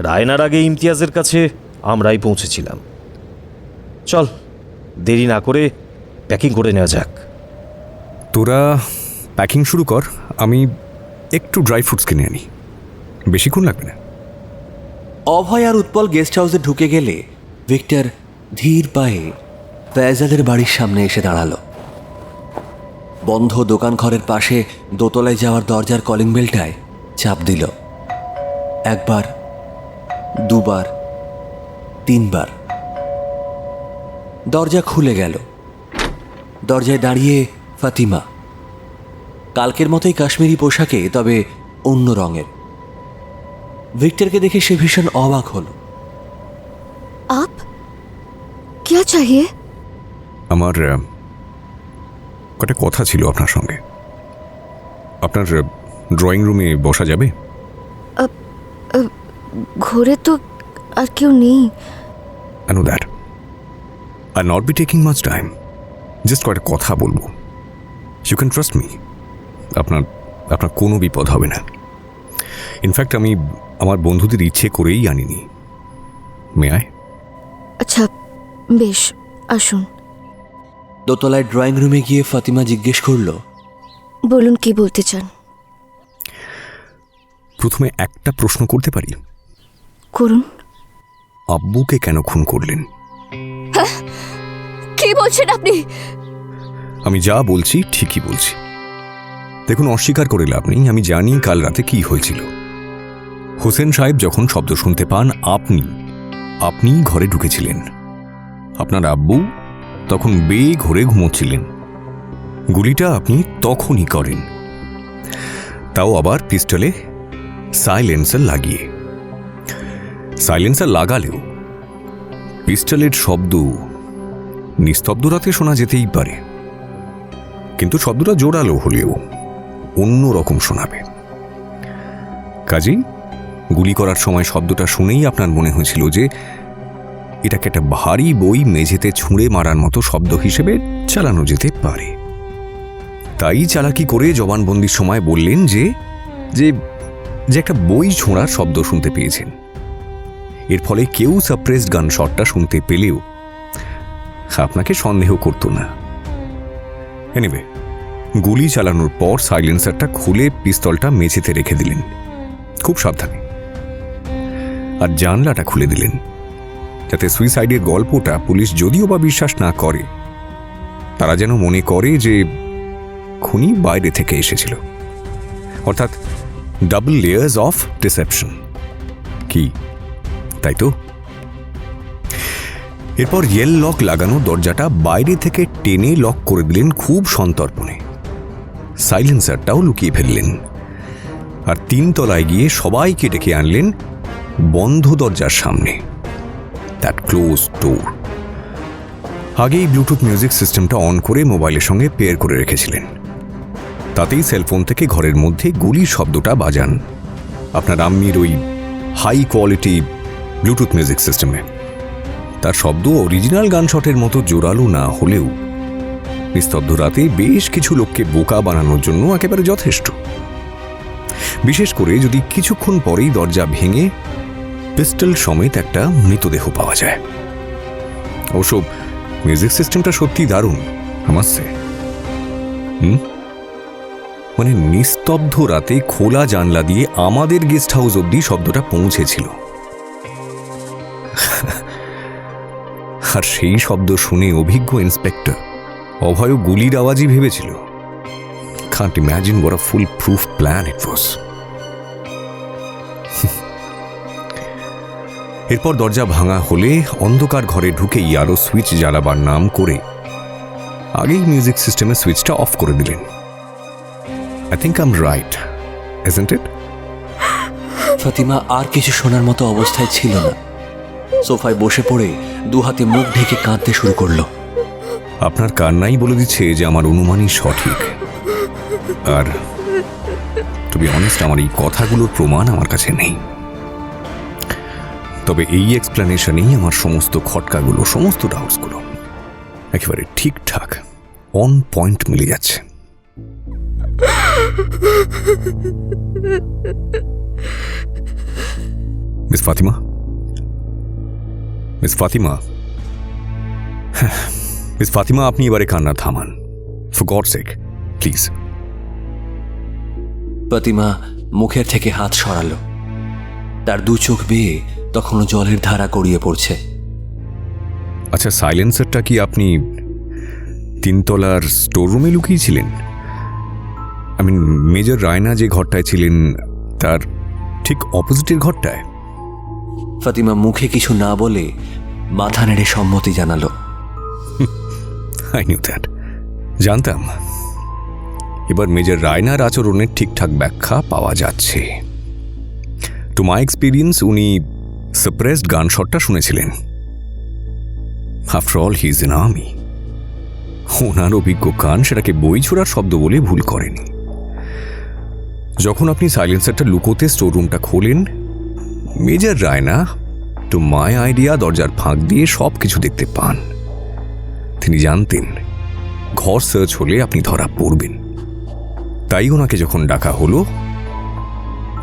রায়নার আগে ইমতিয়াজের কাছে আমরাই পৌঁছেছিলাম। চল, দেরি না করে প্যাকিং করে নেওয়া যাক। তোরা প্যাকিং শুরু কর, আমি একটু ড্রাই ফ্রুটস কিনে আনি, বেশিক্ষণ লাগবে না। অভয় আর উৎপল গেস্ট হাউসে ঢুকে গেলে ভিক্টর ধীর পায়ে ফয়জালের বাড়ির সামনে এসে দাঁড়ালো। বন্ধ দোকান ঘরের পাশে দোতলায় যাওয়ার দরজার কলিং বেলটায় চাপ দিল। একবার, দুবার, তিনবার। দরজা খুলে গেল। দরজায় দাঁড়িয়ে ফাতিমা, কালকের মতোই কাশ্মীরি পোশাকে, তবে অন্য রঙের। ভিক্টরকে দেখে সে ভীষণ অবাক হল। आप क्या चाहिए? আমার কটা কথা ছিল আপনার সঙ্গে। আপনার ড্রয়িং রুমে বসা যাবে? ঘরে তো আর কেউ নেই। I know that. I'll not be taking much time. Just কয়েকটা কথা বলবো। You can trust me. আপনার কোনো বিপদ হবে না। ইনফ্যাক্ট আমি আমার বন্ধুদের ইচ্ছে করেই আনিনি। May I? আচ্ছা, বেশ, আসুন। দোতলায় ড্রয়িং রুমে গিয়ে ফাতিমা জিজ্ঞেস করল, বলুন, কি বলতে চান? প্রথমে একটা প্রশ্ন করতে পারি? করুন। আব্বুকে কেন খুন করলেন? কি বলছেন আপনি? আমি যা বলছি ঠিকই বলছি। দেখুন, অস্বীকার করে লাভ নেই, আমি জানি কাল রাতে কি হয়েছিল। হোসেন সাহেব যখন শব্দ শুনতে পান, আপনি ঘরে ঢুকেছিলেন। আপনার আব্বু তখন বেঘরে ঘুমোচ্ছিলেন। গুলিটা আপনি তখনই করেন, তাও আবার পিস্টলে সাইলেন্সার লাগিয়ে। সাইলেন্সার লাগালেও পিস্টলের শব্দ নিস্তব্ধ রাতে শোনা যেতেই পারে, কিন্তু শব্দটা জোরালো হলেও অন্য রকম শোনাবে। কাজেই গুলি করার সময় শব্দটা শুনেই আপনার মনে হয়েছিল যে এটাকে একটা ভারী বই মেঝেতে ছুঁড়ে মারার মতো শব্দ হিসেবে চালানো যেতে পারে। তাই চালাকি করে জবানবন্দির সময় বললেন যে যে যে একটা বই ছোঁড়ার শব্দ শুনতে পেয়েছেন। এর ফলে কেউ সাপ্রেসড গান শটটা শুনতে পেলেও আপনাকে সন্দেহ করত না। এনিওয়ে, গুলি চালানোর পর সাইলেন্সারটা খুলে পিস্তলটা মেঝেতে রেখে দিলেন খুব সাবধানে, আর জানলাটা খুলে দিলেন যাতে সুইসাইডের গল্পটা পুলিশ যদিও বা বিশ্বাস না করে, তারা যেন মনে করে যে খুনি বাইরে থেকে এসেছিল। অর্থাৎ ডাবল লেয়ার্স অফ ডিসেপশন। কি তাই তো? এরপর ইয়েল লক লাগানো দরজাটা বাইরে থেকে টেনে লক করে দিলেন খুব সন্তর্পণে। সাইলেন্সারটাও লুকিয়ে ফেললেন, আর 3 তলায় গিয়ে সবাইকে ডেকে আনলেন বন্ধ দরজার সামনে, দ্যাট ক্লোজ ডোর। আগেই ব্লুটুথ মিউজিক সিস্টেমটা অন করে মোবাইলের সঙ্গে পেয়ার করে রেখেছিলেন। তাতেই সেলফোন থেকে ঘরের মধ্যে গুলির শব্দটা বাজান আপনার আম্মির ওই হাই কোয়ালিটি ব্লুটুথ মিউজিক সিস্টেমে। তার শব্দ অরিজিনাল গানশটের মতো জোরালো না হলেও নিস্তব্ধ রাতে বেশ কিছু লোককে বোকা বানানোর জন্য একেবারে যথেষ্ট। বিশেষ করে যদি কিছুক্ষণ পরেই দরজা ভেঙে পিস্টল সমেত একটা মৃতদেহ পাওয়া যায়। অবশ্য মিউজিক সিস্টেমটা সত্যি দারুণ, আমার সে। মানে নিস্তব্ধ রাতে খোলা জানলা দিয়ে আমাদের গেস্ট হাউস অব্দি শব্দটা পৌঁছেছিল। আর সেই শব্দ শুনে অভিজ্ঞ ইন্সপেক্টর অভয় গুলির আওয়াজই ভেবেছিল। Can't imagine what a full proof plan it was. এরপর দরজা ভাঙা হলে অন্ধকার ঘরে ঢুকেই আরো সুইচ জ্বালাবার নাম করে আগেই মিউজিক সিস্টেমের সুইচটা অফ করে দিলেন। I think I'm right, isn't it? Fatima আর কিছু শোনার মতো অবস্থায় ছিল না। সোফায় বসে পড়ে দু হাতে মুখ ঢেকে কাঁদতে শুরু করলো। আপনার কান্নাই বলে দিচ্ছে যে আমার অনুমানই সঠিক। আর টু বি অনেস্ট, আমার এই কথাগুলোর প্রমাণ আমার কাছে নেই। তবে এই এক্সপ্লেনেশনেই আমার সমস্ত খটকাগুলো, সমস্ত ডাউটসগুলো একেবারে ঠিকঠাক অন পয়েন্ট মিলে যাচ্ছে। Miss Fatima, miss Fatima, miss Fatima, আপনি এবারে কান্না থামান, for gods sec, please. Fatima মুখের থেকে হাত সরালো। তার দু চোখ বেয়ে তখনও জলের ধারা গড়িয়ে পড়ছে। আচ্ছা, সাইলেন্সারটা কি আপনি 3 তলার স্টোর রুমে লুকিয়েছিলেন? আই মিন, মেজর রায়না যে ঘরটায় ছিলেন তার ঠিক অপোজিটের ঘরটায়? ফাতিমা মুখে কিছু না বলে মাথা নেড়ে সম্মতি জানালো। আই নিউ দ্যাট, জানতাম। এবার মেজর রায়নার আচরণের ঠিকঠাক ব্যাখ্যা পাওয়া যাচ্ছে। টু মাই এক্সপিরিয়েন্স, উনি সাপ্রেসড গান শটটা শুনেছিলেন। After all, he is an army. ওনার অভিজ্ঞ কান সেটাকে বই ছোড়ার শব্দ বলে ভুল করেনি। যখন আপনি সাইলেন্সারটা লুকোতে স্টোর রুমটা খোলেন, major Raina to my idea দরজার ফাঁক দিয়ে সব কিছু দেখতে পান। তিনি জানতেন ঘর সার্চ হলে আপনি ধরা পড়বেন। তাই ওনাকে যখন ডাকা হলো,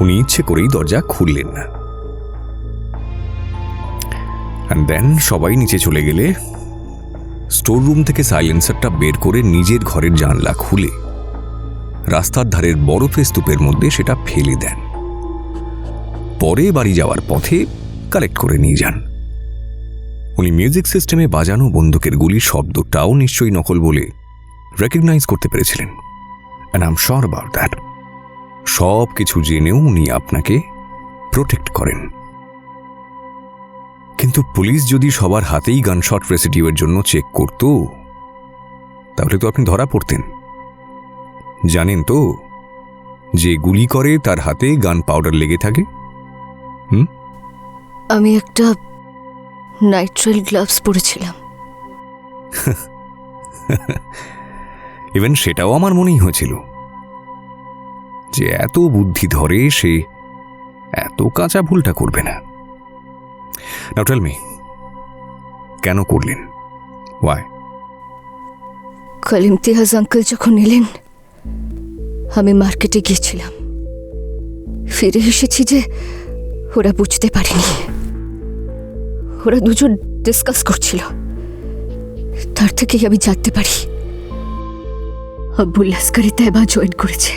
উনি ইচ্ছে করেই দরজা খুললেন না। অ্যান্ড দেন সবাই নিচে চলে গেলে স্টোর রুম থেকে সাইলেন্সারটা বের করে নিজের ঘরের জানলা খুলে রাস্তার ধারের বরফের স্তূপের মধ্যে সেটা ফেলে দেন। পরে বাড়ি যাওয়ার পথে কালেক্ট করে নিয়ে যান। উনি মিউজিক সিস্টেমে বাজানো বন্দুকের গুলির শব্দটাও নিশ্চয়ই নকল বলে রেকগনাইজ করতে পেরেছিলেন। And I am sure about that. সব কিছু জেনেও উনি আপনাকে প্রোটেক্ট করেন। কিন্তু পুলিশ যদি সবার হাতেই গানশট রেসিডিউয়ের জন্য চেক করত, তাহলে তো আপনি ধরা পড়তেন। জানেন তো যে গুলি করে তার হাতে গান পাউডার লেগে থাকে? আমি একটা নাইট্রাইল গ্লাভস পরেছিলাম। ইভেন সেটাও আমার মনেই হয়েছিল যে এত বুদ্ধি ধরে সে এত কাঁচা ভুলটা করবে না। নাও টেল মি, কেন করলেন? ওয়াই? কাল ইমতিয়াজ আঙ্কেল যখন এলেন, আমি মার্কেটে গিয়েছিলাম। ফিরে এসেছি যে ওরা বুঝতে পারেনি। ওরা দুজন ডিসকাস করছিল। তার থেকেই আমি জানতে পারি আব্বুল লস্করে তয়বা জয়েন করেছে।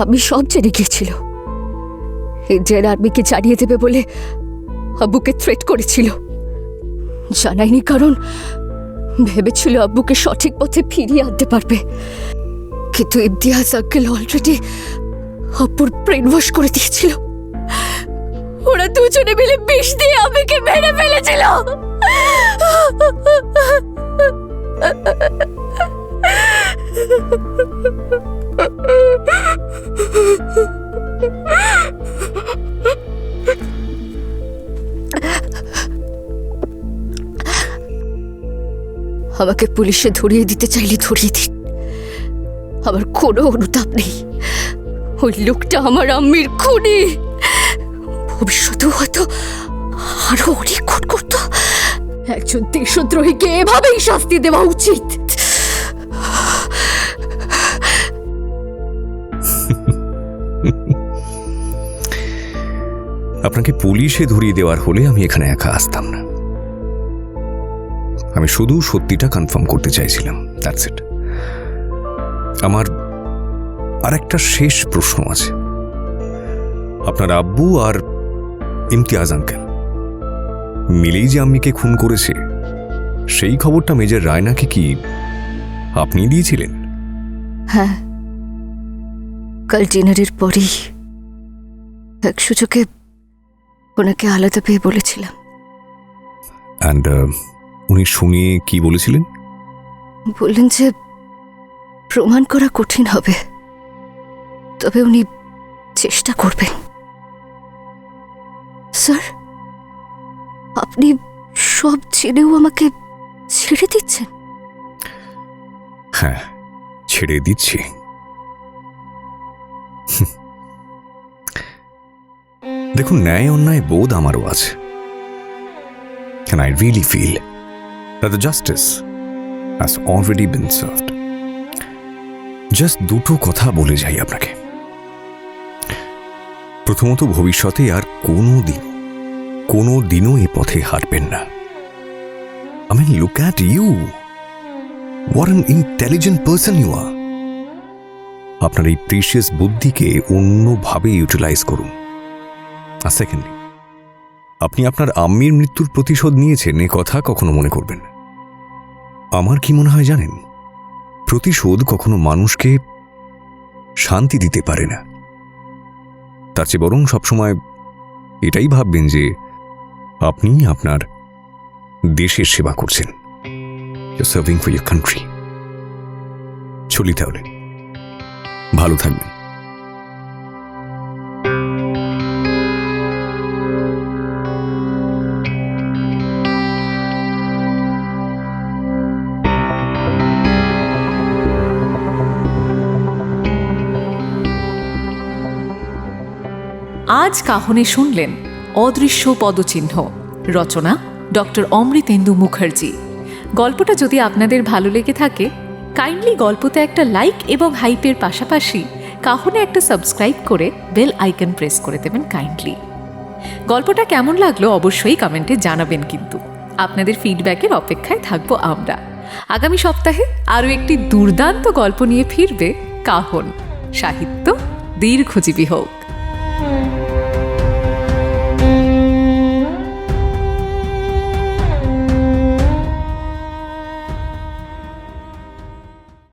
আমি সব জেনে গিয়েছিল। ইন্ডিয়ান আর্মিকে জানিয়ে দেবে বলে আব্বুকে থ্রেট করেছিল। জানায়নি কারণ ভেবেছিল আব্বুকে সঠিক পথে ফিরিয়ে আনতে পারবে। কিন্তু ইমতিয়াজ আঙ্কেল অলরেডি আব্বুর ব্রেন ওয়াশ করে দিয়েছিল। ওরা দুজনে মিলে বিষ দিয়ে আমিকে মেরে ফেলেছিল। আমাকে পুলিশে ধরিয়ে দিতে চাইলে ধরিয়ে দিন, আমার কোনো অনুতাপ নেই। ওই লোকটা আমার আম্মির খুনি। ভবিষ্যতেও হয়তো আরো অনেক খুন করত। একজন দেশদ্রোহীকে এভাবেই শাস্তি দেওয়া উচিত। আপনাকে পুলিশে ধরিয়ে দেওয়ার হলে আমি এখানে একা আসতাম না। আমি শুধু সত্যিটা কনফার্ম করতে চাইছিলাম, দ্যাটস ইট। আমার আর একটা শেষ প্রশ্ন আছে। আপনার আব্বু আর ইমতিয়াজ আঙ্কেল মিলেই যে আম্মিকে খুন করেছে, সেই খবরটা মেজর রায়নাকে কি আপনি দিয়েছিলেন? হ্যাঁ, কাল ডিনারের পরেই এক সুযোগে ওনাকে আলাদা পেয়ে বলেছিলাম। অ্যান্ড উনি শুনিয়ে কি বলেছিলেন? বললেন যে প্রমাণ করা কঠিন হবে, তবে উনি চেষ্টা করবেন। স্যার, আপনি সব জেনেও আমাকে ছেড়ে দিচ্ছেন? হ্যাঁ, ছেড়ে দিচ্ছি। দেখুন, ন্যায় অন্যায় বোধ আমারও আছে। And I really feel that the justice has already been served. Just দুটো কথা বলে যাই আপনাকে। প্রথমত, ভবিষ্যতে আর কোনো দিনও এ পথে হারবেন না। I mean, look at you. What an intelligent person you are. আপনার এই প্রিশিয়াস বুদ্ধিকে অন্যভাবে ইউটিলাইজ করুন। আর সেকেন্ডলি, আপনি আপনার আম্মির মৃত্যুর প্রতিশোধ নিয়েছেন এ কথা কখনো মনে করবেন না। আমার কি মনে হয় জানেন, প্রতিশোধ কখনো মানুষকে শান্তি দিতে পারে না। তার চেয়ে বরং সবসময় এটাই ভাববেন যে আপনি আপনার দেশের সেবা করছেন। You're serving for your country. চলি তাহলে, ভালো থাকবেন। আজ কাহনে শুনলেন অদৃশ্য পদচিহ্ন, রচনা ডক্টর অমৃতেন্দু মুখার্জি। গল্পটা যদি আপনাদের ভালো লেগে থাকে, কাইন্ডলি গল্পতে একটা লাইক এবং হাইপের পাশাপাশি কাহনে একটা সাবস্ক্রাইব করে বেল আইকন প্রেস করে দেবেন কাইন্ডলি। গল্পটা কেমন লাগলো অবশ্যই কমেন্টে জানাবেন, কিন্তু আপনাদের ফিডব্যাকের অপেক্ষায় থাকবো আমরা। আগামী সপ্তাহে আরও একটি দুর্দান্ত গল্প নিয়ে ফিরবে কাহন। সাহিত্য দীর্ঘজীবী হোক।